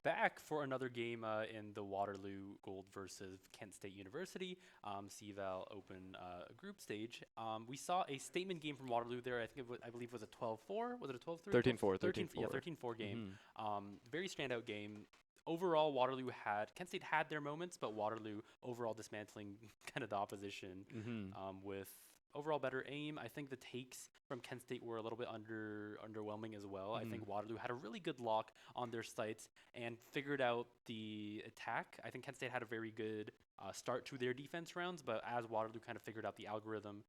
back for another game in the Waterloo Gold versus Kent State University CVal Open group stage. We saw a statement game from Waterloo there. I believe it was a 12-4. Was it a 12-3? 13-4. 13, yeah, 13-4 game. Very standout game. Overall, Kent State had their moments, but Waterloo overall dismantling kind of the opposition with overall better aim. I think the takes from Kent State were a little bit underwhelming as well. I think Waterloo had a really good lock on their sights and figured out the attack. I think Kent State had a very good start to their defense rounds, but as Waterloo kind of figured out the algorithm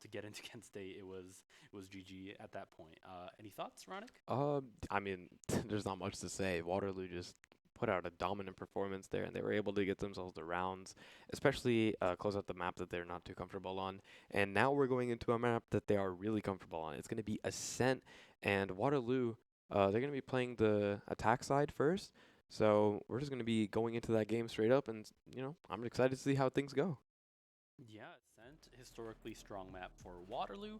to get into Kent State, it was GG at that point. Any thoughts, Ronick? I mean, there's not much to say. Waterloo just put out a dominant performance there, and they were able to get themselves the rounds, especially close out the map that they're not too comfortable on. And now we're going into a map that they are really comfortable on. It's going to be Ascent, and Waterloo, they're going to be playing the attack side first. So we're just going to be going into that game straight up, and, you know, I'm excited to see how things go. Yeah, Ascent, historically strong map for Waterloo.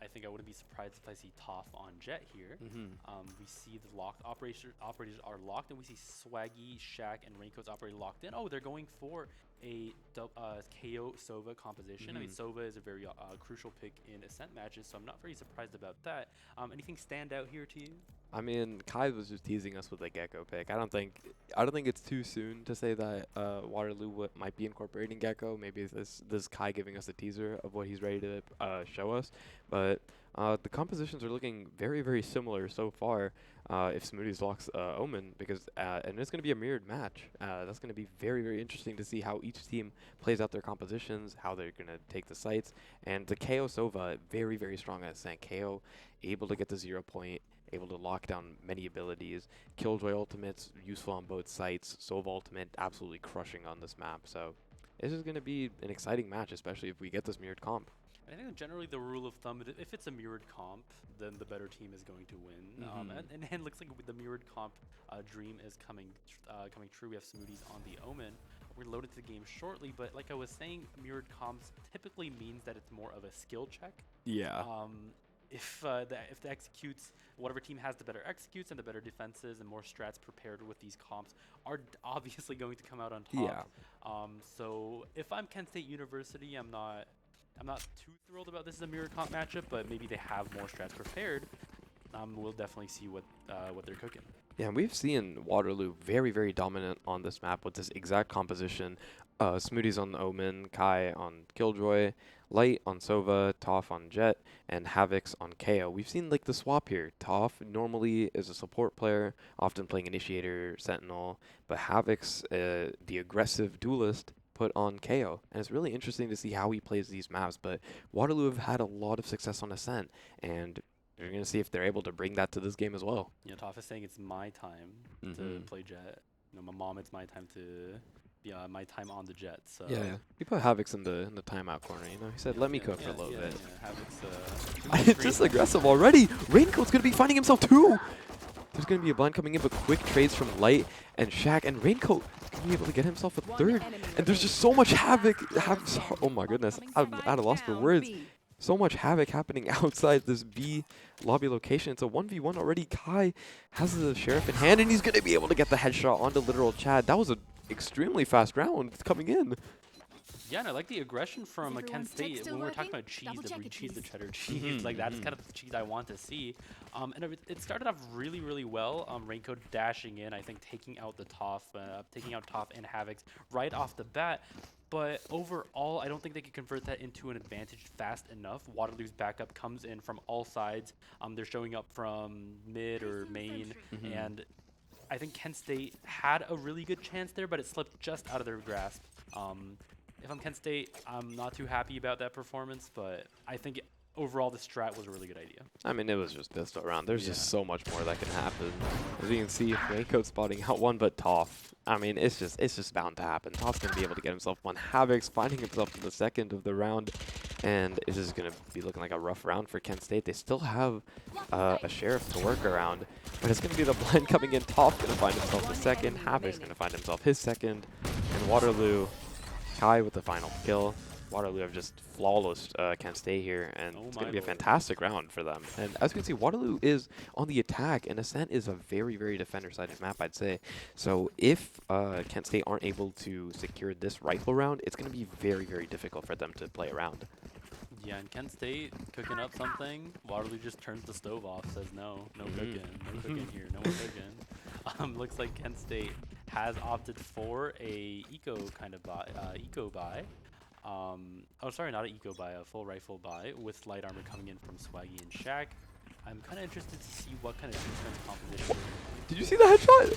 I think I wouldn't be surprised if I see Toph on Jet here. We see the locked operators are locked, and we see Swaggy, Shaq, and Raincoat's operator locked in. Oh, they're going for a KO Sova composition. I mean, Sova is a very crucial pick in Ascent matches, so I'm not very surprised about that. Anything stand out here to you? I mean, Kai was just teasing us with a Gecko pick. I don't think it's too soon to say that Waterloo might be incorporating Gecko. Maybe this is Kai giving us a teaser of what he's ready to show us. But the compositions are looking very, very similar so far. If Smoothies locks Omen, because and it's going to be a mirrored match. That's going to be very, very interesting to see how each team plays out their compositions, how they're going to take the sites. And the KO Sova, very, very strong at Ascent. KO able to get the 0 point, able to lock down many abilities. Killjoy ultimates useful on both sites. Sova ultimate absolutely crushing on this map. So this is going to be an exciting match, especially if we get this mirrored comp. I think generally the rule of thumb, if it's a mirrored comp, then the better team is going to win. And it looks like the mirrored comp dream is coming true. We have Smoothies on the Omen. We're loaded to the game shortly, but like I was saying, mirrored comps typically means that it's more of a skill check. Yeah. If the executes, whatever team has the better executes and the better defenses and more strats prepared with these comps are obviously going to come out on top. Yeah. So if I'm Kent State University, I'm not too thrilled about this as a mirror comp matchup, but maybe they have more strats prepared. We'll definitely see what they're cooking. Yeah, we've seen Waterloo very, very dominant on this map with this exact composition. Smoothies on the Omen, Kai on Killjoy, Light on Sova, Toph on Jet, and Havix on KO. We've seen like the swap here. Toph normally is a support player, often playing Initiator, Sentinel, but Havix, the aggressive duelist, put on KO. And it's really interesting to see how he plays these maps, but Waterloo have had a lot of success on Ascent, and you're going to see if they're able to bring that to this game as well. You know, Toph is saying it's my time to play Jet. You know, my mom, it's my time to be my time on the Jet. So yeah. He put Havix in the timeout corner, you know. He said, let me cook for a little bit. Yeah, Havix, it's just aggressive already. Raincoat's going to be finding himself too. There's going to be a blind coming in, but quick trades from Light and Shaq, and Raincoat going to be able to get himself a third. And there's just so much havoc. Oh my goodness, I'm at a loss for words. So much havoc happening outside this B lobby location. It's a 1v1 already. Kai has the Sheriff in hand, and he's going to be able to get the headshot onto literal Chad. That was an extremely fast round coming in. Yeah, and I like the aggression from Kent State. When we're talking about cheese, the cheddar cheese, like that is kind of the cheese I want to see. And it started off really, really well. Raincoat dashing in, I think taking out the Toph and Havix right off the bat. But overall, I don't think they could convert that into an advantage fast enough. Waterloo's backup comes in from all sides. They're showing up from mid or main, and I think Kent State had a really good chance there, but it slipped just out of their grasp. If I'm Kent State, I'm not too happy about that performance, but I think overall the strat was a really good idea. I mean, it was just pistol round. There's just so much more that can happen. As you can see, Raincoat spotting out one, but Toph. I mean, it's just bound to happen. Toph's going to be able to get himself one. Havix finding himself in the second of the round, and this is going to be looking like a rough round for Kent State. They still have a Sheriff to work around, but it's going to be the blind coming in. Toph going to find himself the second. Havix going to find himself his second, and Waterloo, Kai with the final kill. Waterloo have just flawless Kent State here, and Oh it's my going to be a lord. fantastic round for them. And as you can see, Waterloo is on the attack, and Ascent is a very, very defender-sided map, I'd say. So if Kent State aren't able to secure this rifle round, it's going to be very, very difficult for them to play around. Yeah, and Kent State cooking up something. Waterloo just turns the stove off, says no cooking, no cooking here, no more cooking. Looks like Kent State has opted for a eco buy. Oh, sorry, not an eco buy, a full rifle buy with light armor coming in from Swaggy and Shaq. I'm kind of interested to see what kind of defense composition. Did you see the headshot?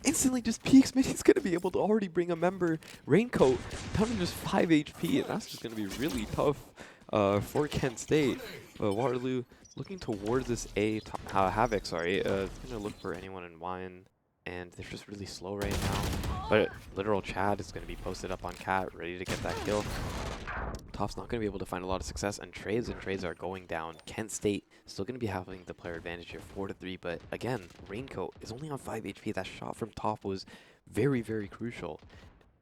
Instantly just peeks. He's going to be able to already bring a member Raincoat down to just 5 HP, and that's just going to be really tough for Kent State. Waterloo looking towards this Havoc, sorry. Going to look for anyone in wine, and they're just really slow right now. But Literal Chad is going to be posted up on Cat, ready to get that kill. Toph's not going to be able to find a lot of success, and trades are going down. Kent State still going to be having the player advantage here, 4-3. But again, Raincoat is only on 5 HP. That shot from Toph was very, very crucial.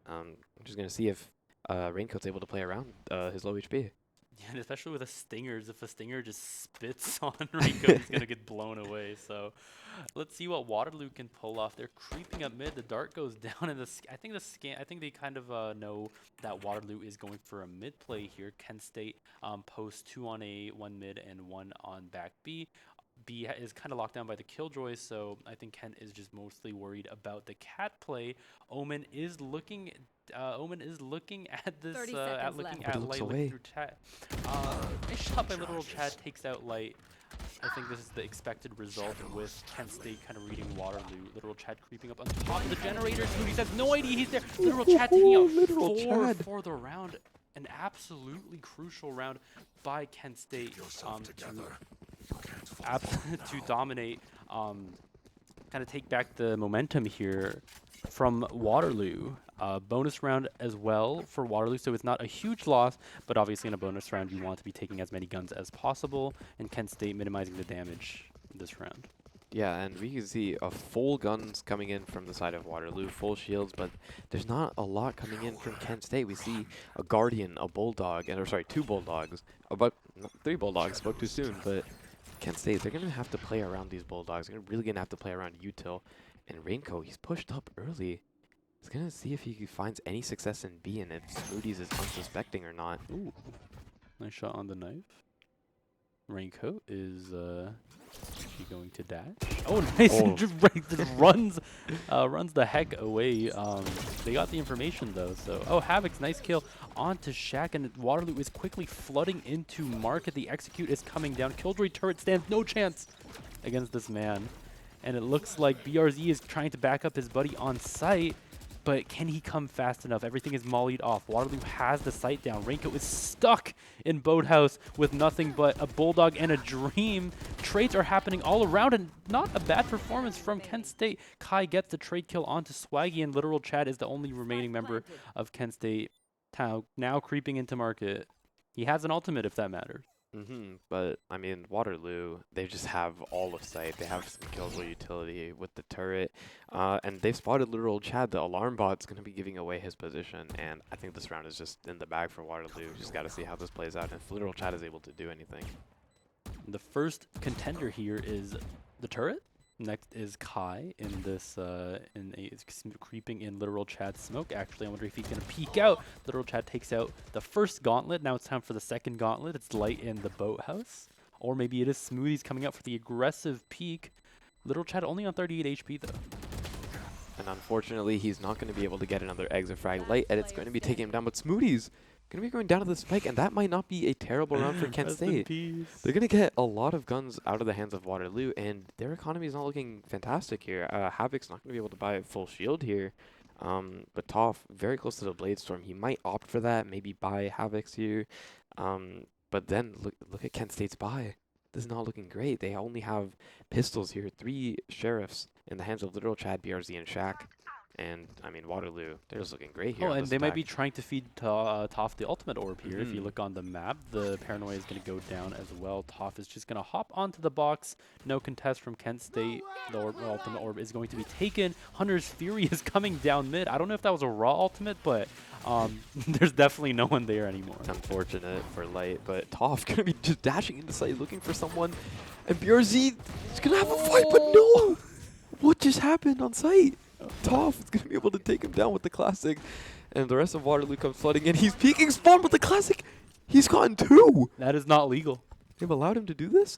I'm just going to see if Raincoat's able to play around his low HP. Yeah, and especially with the Stingers, if a Stinger just spits on Raincoat, he's going to get blown away. So let's see what Waterloo can pull off. They're creeping up mid. The dart goes down in the I think they kind of know that Waterloo is going for a mid play here. Kent State posts 2 on A, 1 mid, and 1 on back B. B is kind of locked down by the Killjoys, so I think Kent is just mostly worried about the cat play. Omen is looking at this, looking at Light looking through chat. Nice shot by Literal Chad, takes out Light. I think this is the expected result with Kent State kind of reading Waterloo. Literal Chad creeping up on top of the generators. Moody has no idea he's there. Literal Chad taking out 4 for the round. An absolutely crucial round by Kent State to dominate, kind of take back the momentum here from Waterloo. Bonus round as well for Waterloo, so it's not a huge loss, but obviously in a bonus round you want to be taking as many guns as possible, and Kent State minimizing the damage this round. Yeah, and we can see full guns coming in from the side of Waterloo, full shields, but there's not a lot coming in from Kent State. We see a Guardian, a Bulldog, and or sorry, 2 Bulldogs, about 3 Bulldogs, spoke too soon, but Kent State, they're going to have to play around these Bulldogs. They're really going to have to play around Util. And Raincoat, he's pushed up early. He's going to see if he finds any success in B and if Smoothies is unsuspecting or not. Ooh, nice shot on the knife. Raincoat is he going to dash? Oh, nice! Oh. just runs the heck away. They got the information though. So Havoc's nice kill onto Shaq, and Waterloo is quickly flooding into Market. The execute is coming down. Killjoy turret stands no chance against this man, and it looks like BRZ is trying to back up his buddy on site. But can he come fast enough? Everything is mollied off. Waterloo has the sight down. Raincoat is stuck in Boathouse with nothing but a Bulldog and a Dream. Trades are happening all around, and not a bad performance from Kent State. Kai gets the trade kill onto Swaggy, and Literal Chad is the only remaining member of Kent State. Now creeping into Market. He has an ultimate if that matters. But, I mean, Waterloo, they just have all of sight. They have some killable utility with the turret. And they've spotted Literal Chad. The alarm bot's going to be giving away his position. And I think this round is just in the bag for Waterloo. Just got to see how this plays out and if Literal Chad is able to do anything. The first contender here is the turret. Next is Kai in this, creeping in Literal Chad's smoke. Actually, I wonder if he's going to peek out. Literal Chad takes out the first gauntlet. Now it's time for the second gauntlet. It's Light in the Boathouse. Or maybe it is Smoothies coming out for the aggressive peek. Literal Chad only on 38 HP, though. And unfortunately, he's not going to be able to get another exit frag. Light Edit's going to be taking him down, but Smoothies going to be going down to the spike, and that might not be a terrible round for Kent State. They're going to get a lot of guns out of the hands of Waterloo, and their economy is not looking fantastic here. Havoc's not going to be able to buy a full shield here, but Toph, very close to the Blade Storm. He might opt for that, maybe buy Havoc's here, but then look at Kent State's buy. This is not looking great. They only have pistols here, 3 sheriffs in the hands of Literal Chad, BRZ, and Shaq. And, I mean, Waterloo, they're just looking great here. Oh, on and this they might attack. be trying to feed Toph the ultimate orb here. If you look on the map, the Paranoia is going to go down as well. Toph is just going to hop onto the box. No contest from Kent State. The ultimate orb is going to be taken. Hunter's Fury is coming down mid. I don't know if that was a raw ultimate, but there's definitely no one there anymore. Unfortunate for Light, but Toph going to be just dashing into site looking for someone. And BRZ is going to have a fight, but no! What just happened on site? Toph is going to be able to take him down with the classic. And the rest of Waterloo comes flooding in. He's peeking spawn with the classic. He's gotten 2. That is not legal. They've allowed him to do this?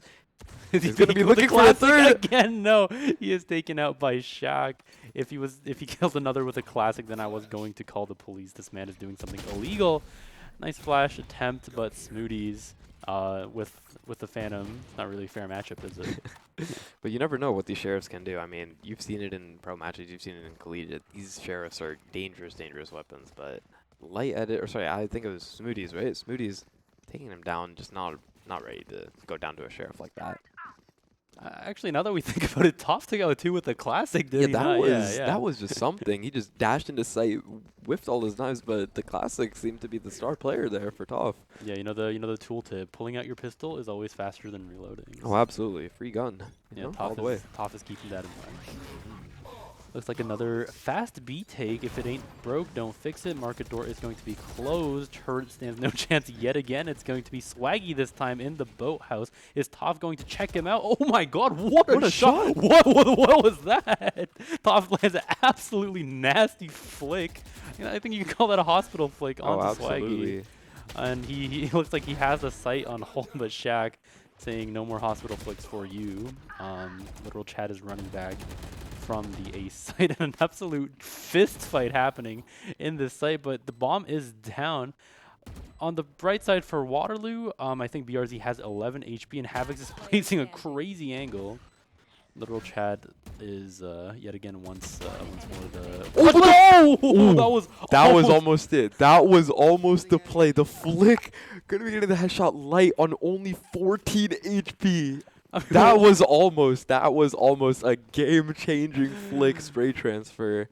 He's going to be looking for a third. Again, no. He is taken out by Shaq. If he killed another with a classic, then I was going to call the police. This man is doing something illegal. Nice flash attempt, but Smoothies with the Phantom. Not really a fair matchup, is it? But you never know what these sheriffs can do. I mean, you've seen it in pro matches, you've seen it in collegiate. These sheriffs are dangerous, dangerous weapons. But Light edit, or sorry, I think it was Smoothies, right? Smoothies taking him down, just not ready to go down to a sheriff like that. Actually, now that we think about it, Toph took out 2 with the classic, did he not? That was just something. He just dashed into sight, whiffed all his knives, but the classic seemed to be the star player there for Toph. Yeah, you know the tooltip. Pulling out your pistol is always faster than reloading. Oh, absolutely. Free gun. Yeah, all the way. Toph is keeping that in mind. Looks like another fast B take. If it ain't broke, don't fix it. Market door is going to be closed. Turret stands no chance yet again. It's going to be Swaggy this time in the boathouse. Is Toph going to check him out? Oh my god, what a shot! What was that? Toph lands an absolutely nasty flick. I think you can call that a hospital flick onto Swaggy. And he looks like he has a sight on home, but Shaq saying no more hospital flicks for you. Literal Chad is running back from the ace site, and an absolute fist fight happening in this site, but the bomb is down. On the bright side for Waterloo, I think BRZ has 11 HP, and Havix is placing a crazy angle. Literal Chad is yet again once more the. Oh, no! That was almost it. That was almost the play. The flick gonna be getting the headshot Light on only 14 HP. That was almost a game-changing flick spray transfer.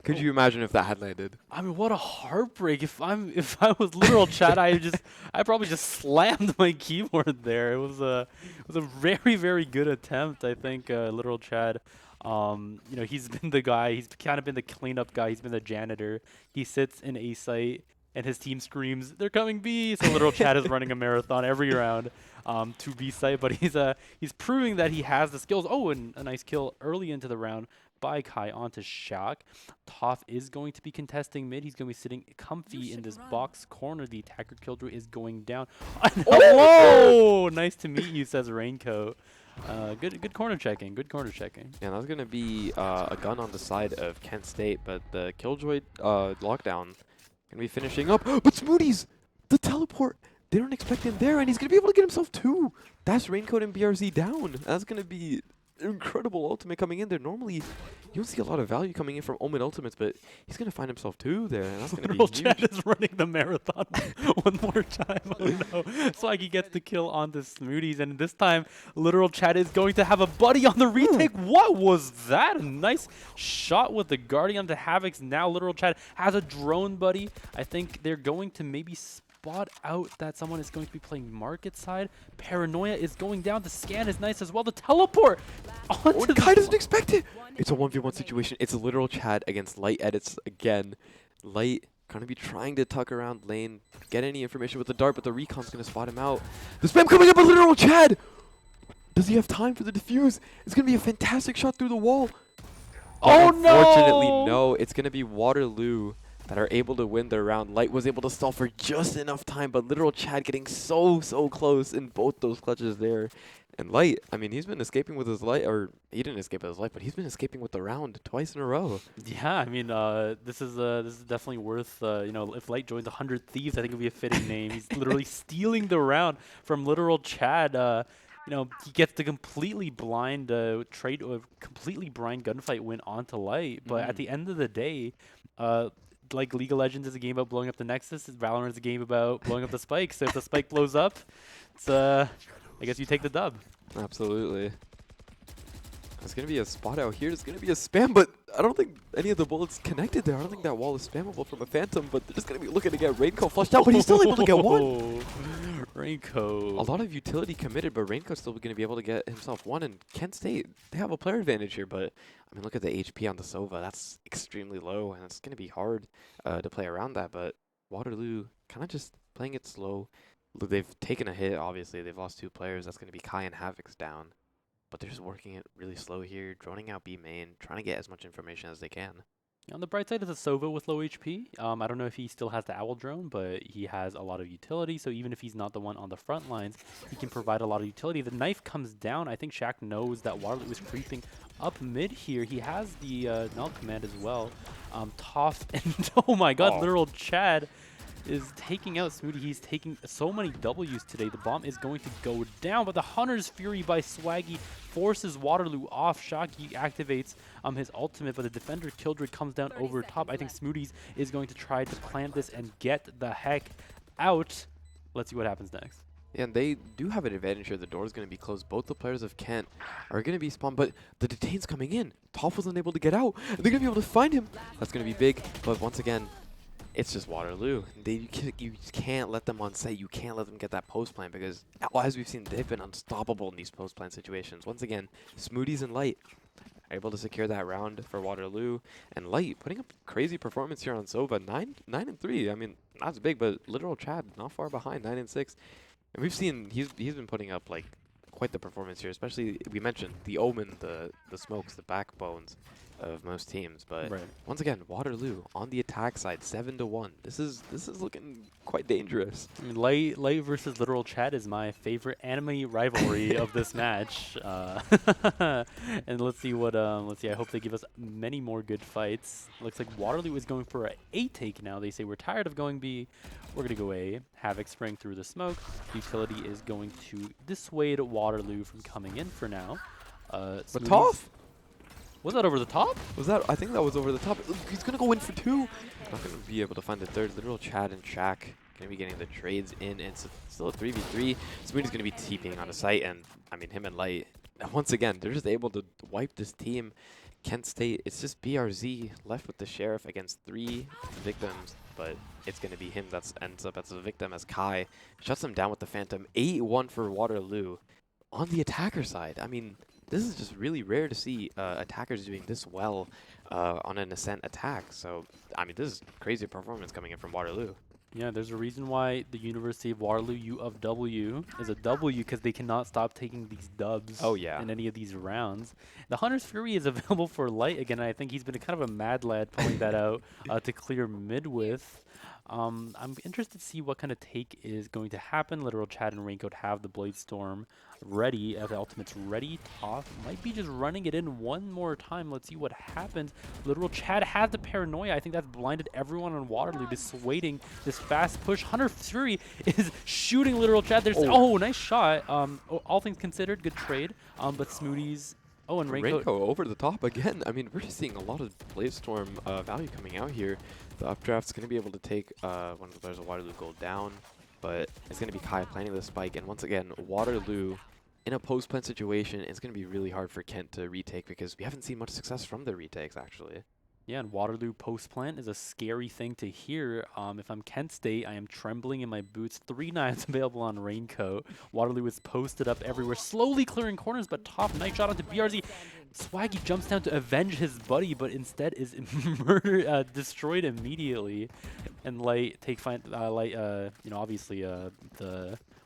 Could you imagine if that had landed? I mean, what a heartbreak! If I was Literal Chad, I probably just slammed my keyboard there. It was a very, very good attempt. I think Literal Chad. He's been the guy. He's kind of been the cleanup guy. He's been the janitor. He sits in A site, and his team screams, "They're coming B!" So Literal Chad is running a marathon every round to B site, but he's proving that he has the skills. Oh, and a nice kill early into the round by Kai onto Shaq. Toph is going to be contesting mid. He's going to be sitting comfy in this box corner. The attacker killjoy is going down. Hello! Nice to meet you, says Raincoat. Good corner checking. Good corner checking. Yeah, that's going to be a gun on the side of Kent State, but the killjoy lockdown going to be finishing up. But Smoothies, the teleport, they don't expect him there, and he's going to be able to get himself 2. That's Raincoat and BRZ down. That's going to be incredible ultimate coming in there. Normally, you don't see a lot of value coming in from Omen ultimates, but he's going to find himself 2 there, and that's going to be huge. Chad is running the marathon one more time. Oh no. Swaggy gets the kill on the Smoothies, and this time, Literal Chad is going to have a buddy on the retake. What was that? A nice shot with the Guardian to Havix. Now Literal Chad has a drone buddy. I think they're going to maybe spot out that someone is going to be playing market side. Paranoia is going down. The scan is nice as well. The teleport onto Kai doesn't expect it. It's a 1v1 situation. It's a Literal Chad against Light edits again. Light going to be trying to tuck around lane, get any information with the dart, but the recon's going to spot him out. The spam coming up with Literal Chad. Does he have time for the defuse? It's going to be a fantastic shot through the wall. Oh no! Unfortunately, no. It's going to be Waterloo that are able to win their round. Light was able to stall for just enough time, but Literal Chad getting so close in both those clutches there. And Light, I mean, he's been escaping with his life, or he didn't escape with his life, but he's been escaping with the round twice in a row. Yeah, I mean, this is definitely worth, if Light joins 100 Thieves, I think it would be a fitting name. He's literally stealing the round from Literal Chad. He gets the completely blind completely blind gunfight win onto Light, but at the end of the day, like League of Legends is a game about blowing up the Nexus, Valorant is a game about blowing up the spike. So if the spike blows up, it's I guess you take the dub. Absolutely. There's going to be a spot out here. There's going to be a spam, but I don't think any of the bullets connected there. I don't think that wall is spammable from a Phantom, but they're just going to be looking to get Raincoat flushed out, but he's still able to get one. Raincoat. A lot of utility committed, but Raincoat's still going to be able to get himself one. And Kent State, they have a player advantage here, but I mean, look at the HP on the Sova. That's extremely low, and it's going to be hard to play around that. But Waterloo kind of just playing it slow. Look, they've taken a hit, obviously. They've lost 2 players. That's going to be Kai and Havoc's down. But they're just working it really slow here, droning out B main, trying to get as much information as they can. On the bright side is a Sova with low HP. I don't know if he still has the Owl Drone, but he has a lot of utility. So even if he's not the one on the front lines, he can provide a lot of utility. The knife comes down. I think Shaq knows that Waterloo is creeping up mid here. He has the null command as well. Toph and oh my god, literal Chad is taking out Smoothie. He's taking so many W's today. The bomb is going to go down, but the Hunter's Fury by Swaggy forces Waterloo off. Shocky activates his ultimate, but the defender Kildred comes down over top. I think Smoothies is going to try to plant this and get the heck out. Let's see what happens next. Yeah, and they do have an advantage here. The door is going to be closed. Both the players of Kent are going to be spawned, but the Detain's coming in. Toph wasn't able to get out. They're going to be able to find him. That's going to be big, but once again, it's just Waterloo. You can't let them on site. You can't let them get that post plant because, as we've seen, they've been unstoppable in these post plant situations. Once again, Smoothies and Light are able to secure that round for Waterloo. And Light putting up crazy performance here on Sova. 9-3. I mean, that's big, but literal Chad not far behind, 9-6. And we've seen he's been putting up like quite the performance here. Especially we mentioned the Omen, the smokes, the backbones of most teams, but once again, Waterloo on the attack side, 7-1. This is looking quite dangerous. I mean, Light versus Literal Chad is my favorite anime rivalry of this match. And let's see what let's see. I hope they give us many more good fights. Looks like Waterloo is going for a take now. They say we're tired of going B. We're gonna go A. Havoc spraying through the smoke. Utility is going to dissuade Waterloo from coming in for now. But Toph. Was that over the top? Was that? I think that was over the top. He's going to go in for 2. Not going to be able to find the third. Literal Chad and Shaq going to be getting the trades in. And it's still a 3v3. Smoothie's going to be TPing on a site. And, I mean, him and Light, once again, they're just able to wipe this team. Kent State, it's just BRZ left with the Sheriff against 3 victims. But it's going to be him that ends up as a victim as Kai shuts him down with the Phantom. 8-1 for Waterloo on the attacker side. I mean, this is just really rare to see attackers doing this well on an Ascent attack. So, I mean, this is crazy performance coming in from Waterloo. Yeah, there's a reason why the University of Waterloo U of W is a W, because they cannot stop taking these dubs in any of these rounds. The Hunter's Fury is available for Light again, and I think he's been kind of a mad lad pulling that out to clear mid with. I'm interested to see what kind of take is going to happen. Literal Chad and Raincoat have the Blade Storm ready. The ultimate's ready. Toph might be just running it in one more time. Let's see what happens. Literal Chad has the Paranoia. I think that's blinded everyone on Waterloo, dissuading this fast push. Hunter Fury is shooting Literal Chad. There's nice shot. All things considered, good trade. But Smoothies. Oh, and Raincoat over the top again. I mean, we're just seeing a lot of Blade Storm value coming out here. The updraft's going to be able to take one of the players of Waterloo gold down, but it's going to be Kai planting the spike. And once again, Waterloo in a post-plant situation, it's going to be really hard for Kent to retake because we haven't seen much success from the retakes, actually. Yeah, and Waterloo post-plant is a scary thing to hear. If I'm Kent State, I am trembling in my boots. 3 knives available on Raincoat. Waterloo is posted up everywhere, slowly clearing corners, but top nice shot onto BRZ. Swaggy jumps down to avenge his buddy, but instead is destroyed immediately. And Light obviously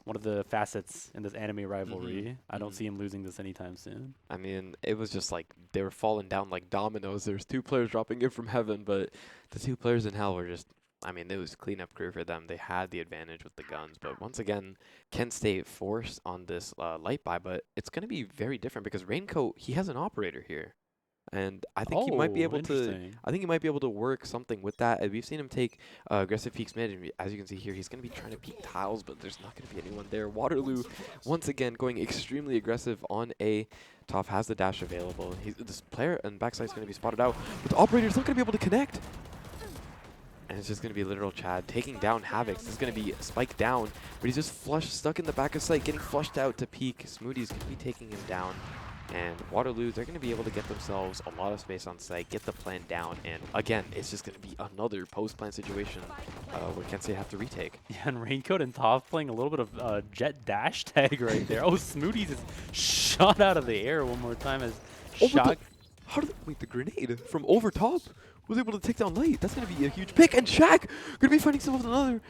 one of the facets in this anime rivalry. I don't see him losing this anytime soon. I mean, it was just like they were falling down like dominoes. There's 2 players dropping in from heaven, but the 2 players in hell were just, I mean, it was cleanup crew for them. They had the advantage with the guns. But once again, Kent State forced on this light buy, but it's going to be very different because Raincoat, he has an operator here. And I think he might be able to. I think he might be able to work something with that. We've seen him take aggressive peeks mid, and as you can see here, he's going to be trying to peek tiles, but there's not going to be anyone there. Waterloo, once again, going extremely aggressive on A. Toph has the dash available. This player and backside is going to be spotted out, but the operator's not going to be able to connect. And it's just going to be Literal Chad taking down Havoc. This is going to be spiked down, but he's just stuck in the back of sight, getting flushed out to peek. Smoothie's going to be taking him down. And Waterloo, they're going to be able to get themselves a lot of space on site, get the plan down, and again, it's just going to be another post-plan situation where Kent State have to retake. Yeah, and Raincoat and Toph playing a little bit of jet dash tag right there. Oh, Smoothies is shot out of the air one more time as Oh, but Shock. how did wait, the grenade from over top was able to take down Light. That's going to be a huge pick, and Shaq going to be finding himself another.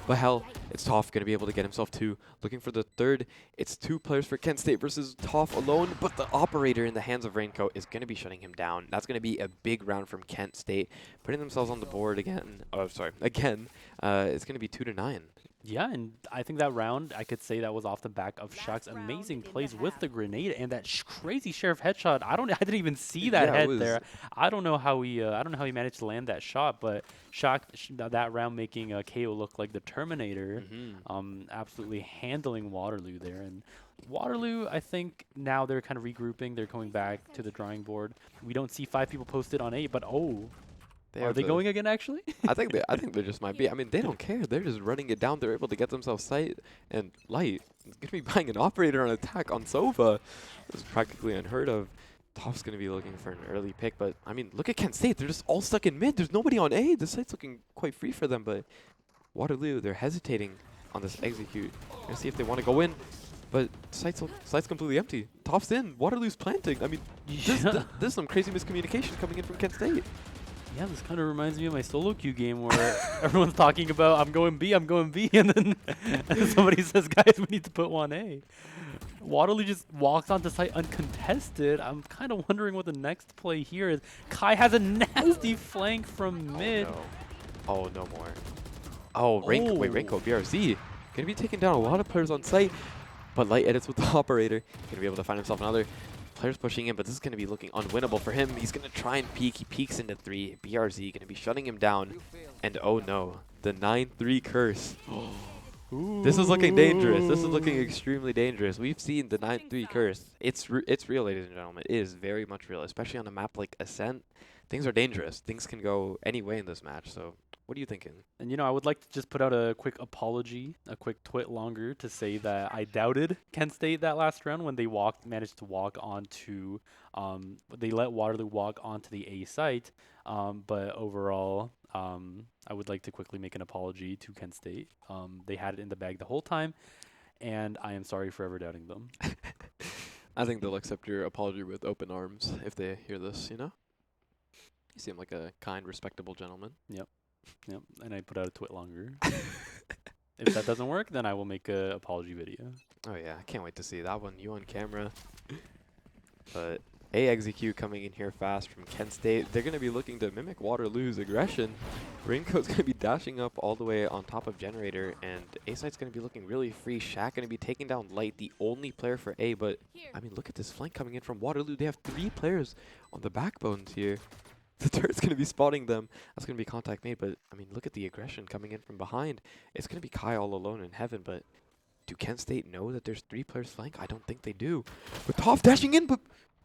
But hell, it's Toph going to be able to get himself 2. Looking for the third. It's 2 players for Kent State versus Toph alone, but the operator in the hands of Raincoat is going to be shutting him down. That's going to be a big round from Kent State, putting themselves on the board again. Oh, sorry, again. It's going to be 2-9. Yeah, and I think that round, I could say that was off the back of Shock's amazing plays with the grenade and that crazy Sheriff headshot. I didn't even see that head there. I don't know how he managed to land that shot, but Shock that round making KO look like the Terminator, absolutely handling Waterloo there. And Waterloo, I think now they're kind of regrouping. They're going back to the drawing board. We don't see 5 people posted on A, but oh. Are they going again, actually? I think they just might be. I mean, they don't care. They're just running it down. They're able to get themselves sight and Light. It's going to be buying an operator on attack on Sova. This is practically unheard of. Toph's going to be looking for an early pick, but, I mean, look at Kent State. They're just all stuck in mid. There's nobody on A. The site's looking quite free for them, but Waterloo, they're hesitating on this execute. We're going to see if they want to go in, but site's completely empty. Toph's in. Waterloo's planting. I mean, there's some crazy miscommunication coming in from Kent State. Yeah, this kind of reminds me of my solo queue game where everyone's talking about I'm going B, and then somebody says, guys, we need to put 1A. Waterloo just walks onto site uncontested. I'm kind of wondering what the next play here is. Kai has a nasty flank from mid. No. Oh, no more. Oh, Raincoat, BRZ. Gonna be taking down a lot of players on site, but Light edits with the operator. Gonna be able to find himself another. Players pushing in, but this is going to be looking unwinnable for him. He's going to try and peek. He peeks into 3. BRZ going to be shutting him down. And oh no, the 9-3 curse. This is looking dangerous. This is looking extremely dangerous. We've seen the 9-3 curse. It's real, ladies and gentlemen. It is very much real, especially on a map like Ascent. Things are dangerous. Things can go any way in this match. So what are you thinking? And, you know, I would like to just put out a quick apology, a quick twit longer to say that I doubted Kent State that last round when they managed to walk onto, they let Waterloo walk onto the A site. But overall, I would like to quickly make an apology to Kent State. They had it in the bag the whole time, and I am sorry for ever doubting them. I think they'll accept your apology with open arms if they hear this, you know? You seem like a kind, respectable gentleman. Yep, and I put out a twit longer. If that doesn't work, then I will make a apology video. Oh yeah, I can't wait to see that one. You on camera. But A execute coming in here fast from Kent State. They're going to be looking to mimic Waterloo's aggression. Raincoat's going to be dashing up all the way on top of Generator, and A site's going to be looking really free. Shaq going to be taking down Light, the only player for A. But I mean, look at this flank coming in from Waterloo. They have 3 players on the backbones here. The turret's going to be spotting them. That's going to be contact made, but, I mean, look at the aggression coming in from behind. It's going to be Kai all alone in heaven, but do Kent State know that there's 3 players flank? I don't think they do. With Toph dashing in, but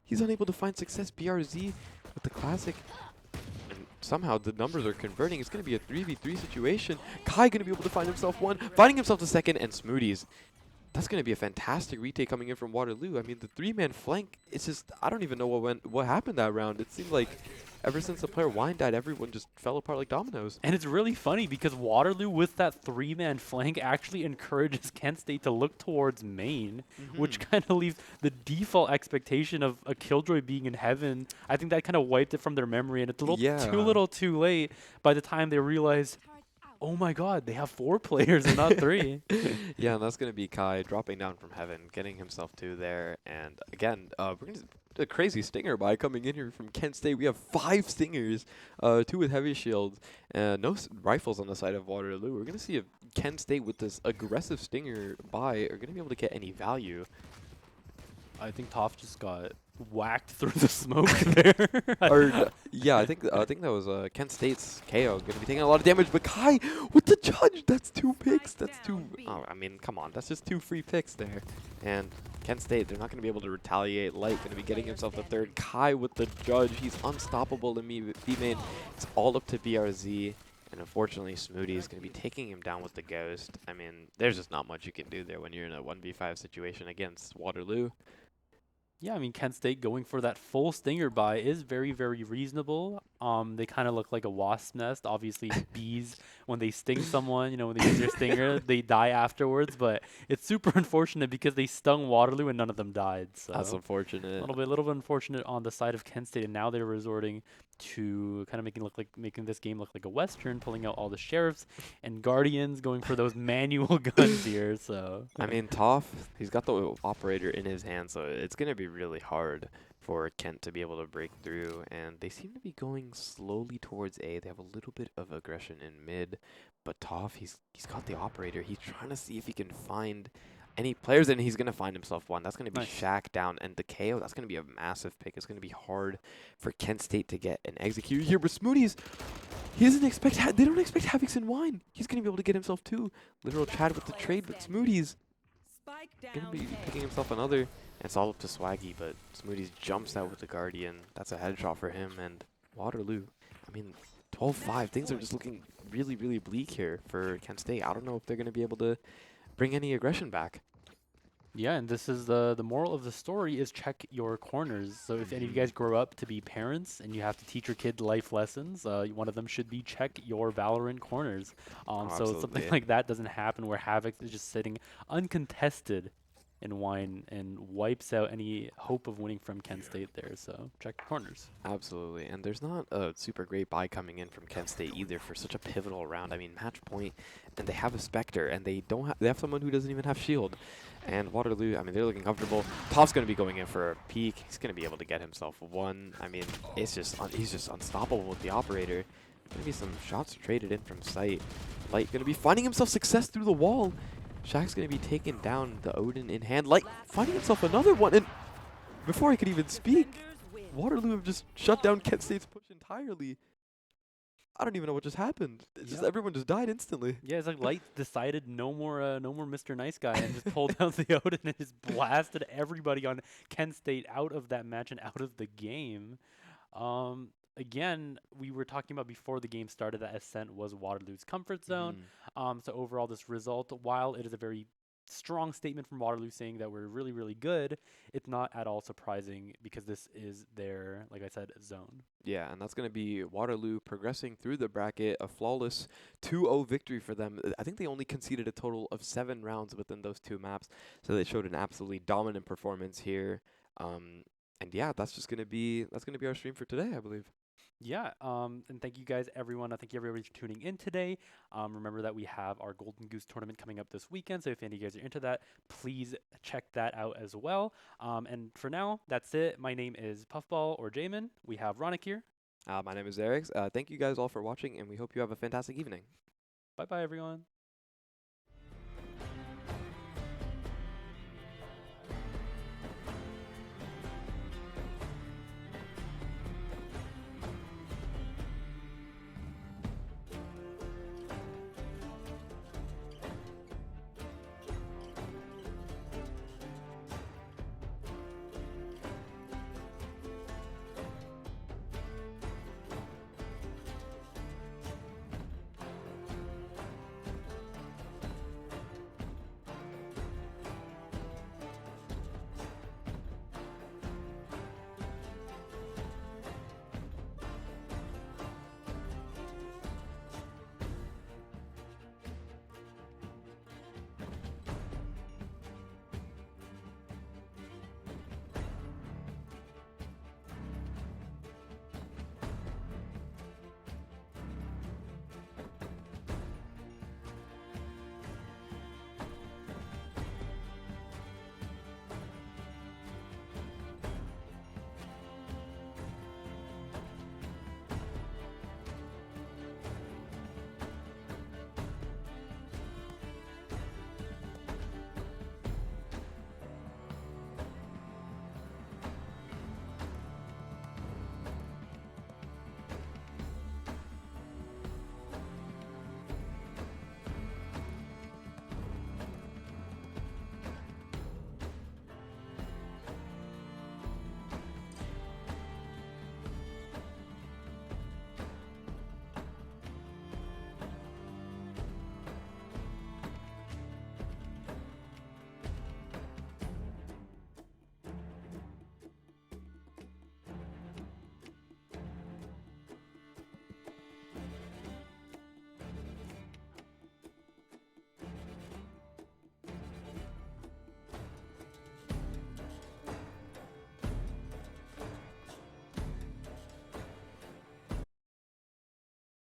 he's unable to find success. BRZ with the classic. And somehow the numbers are converting. It's going to be a 3v3 situation. Kai going to be able to find himself 1, finding himself the 2nd, and Smoothies. That's going to be a fantastic retake coming in from Waterloo. I mean, the 3-man flank, it's just, I don't even know what happened that round. It seemed like ever since the player Wine died, everyone just fell apart like dominoes. And it's really funny because Waterloo with that 3-man flank actually encourages Kent State to look towards main, which kind of leaves the default expectation of a Killjoy being in heaven. I think that kind of wiped it from their memory, and it's a little too late by the time they realize, oh my god, they have 4 players and not 3. Yeah, and that's going to be Kai dropping down from heaven, getting himself 2 there. And again, we're going to a crazy stinger buy coming in here from Kent State. We have 5 stingers, 2 with heavy shields, and no rifles on the side of Waterloo. We're going to see if Kent State with this aggressive stinger buy are going to be able to get any value. I think Toph just got whacked through the smoke there. Yeah, I think that was Kent State's KO going to be taking a lot of damage, but Kai with the judge, that's 2 picks. That's 2. Oh, I mean, come on, that's just 2 free picks there. And Kent State, they're not going to be able to retaliate. Light going to be getting himself the 3rd. Kai with the judge, he's unstoppable in B-main. It's all up to BRZ. And unfortunately, Smoothie is going to be taking him down with the Ghost. I mean, there's just not much you can do there when you're in a 1v5 situation against Waterloo. Yeah, I mean, Kent State going for that full stinger buy is very, very reasonable. They kind of look like a wasp nest. Obviously, bees, when they sting someone, when they use their stinger, they die afterwards. But it's super unfortunate because they stung Waterloo and none of them died. That's So unfortunate. a little bit unfortunate on the side of Kent State, and now they're resorting to kind of making this game look like a western, pulling out all the sheriffs and guardians, going for those manual guns here. So I mean, Toph, he's got the operator in his hand, so it's going to be really hard for Kent to be able to break through. And they seem to be going slowly towards A. They have a little bit of aggression in mid, but Toph, he's got the operator. He's trying to see if he can find any players, and he's going to find himself one. That's going to be nice. Shaq down, and the KO, that's going to be a massive pick. It's going to be hard for Kent State to get an execute here, but Smoothies, he doesn't expect, they don't expect Havocs and Wine. He's going to be able to get himself two. Literal Chad with the trade, but Smoothies gonna be picking himself another. And it's all up to Swaggy, but Smoothies jumps out with the Guardian. That's a headshot for him. And Waterloo, I mean, 12-5. Things are just looking really, really bleak here for Kent State. I don't know if they're gonna be able to bring any aggression back. Yeah, and this is the moral of the story is check your corners. So if any of you guys grow up to be parents and you have to teach your kid life lessons, one of them should be check your Valorant corners. So something Absolutely. like that doesn't happen where Havoc is just sitting uncontested in Wine and wipes out any hope of winning from Kent State there. So check your corners. Absolutely, and there's not a super great buy coming in from Kent State either for such a pivotal round. I mean, match point, and they have a Spectre, and they have someone who doesn't even have shield. And Waterloo, I mean, they're looking comfortable. Toph's going to be going in for a peek. He's going to be able to get himself one. I mean, he's just unstoppable with the operator. Going to be some shots traded in from sight. Light going to be finding himself success through the wall. Shaq's going to be taking down the Odin in hand. Light finding himself another one, and before I could even speak, Waterloo have just shut down Kent State's push entirely. I don't even know what just happened. It's just everyone just died instantly. Yeah, it's like Light decided no more Mr. Nice Guy and just pulled out the Odin and just blasted everybody on Kent State out of that match and out of the game. Again, we were talking about before the game started that Ascent was Waterloo's comfort zone. So overall, this result, while it is a very strong statement from Waterloo saying that we're really, really good, it's not at all surprising because this is their, like I said, zone. Yeah, and that's going to be Waterloo progressing through the bracket, a flawless 2-0 victory for them. I think they only conceded a total of 7 rounds within those 2 maps, so they showed an absolutely dominant performance here. And yeah, that's going to be our stream for today, I believe. Yeah, and thank you guys, everyone. Thank you everybody for tuning in today. Remember that we have our Golden Goose tournament coming up this weekend, so if any of you guys are into that, please check that out as well. And for now, that's it. My name is Puffball or Jamin. We have Ronik here. My name is Eric. Thank you guys all for watching, and we hope you have a fantastic evening. Bye bye, everyone.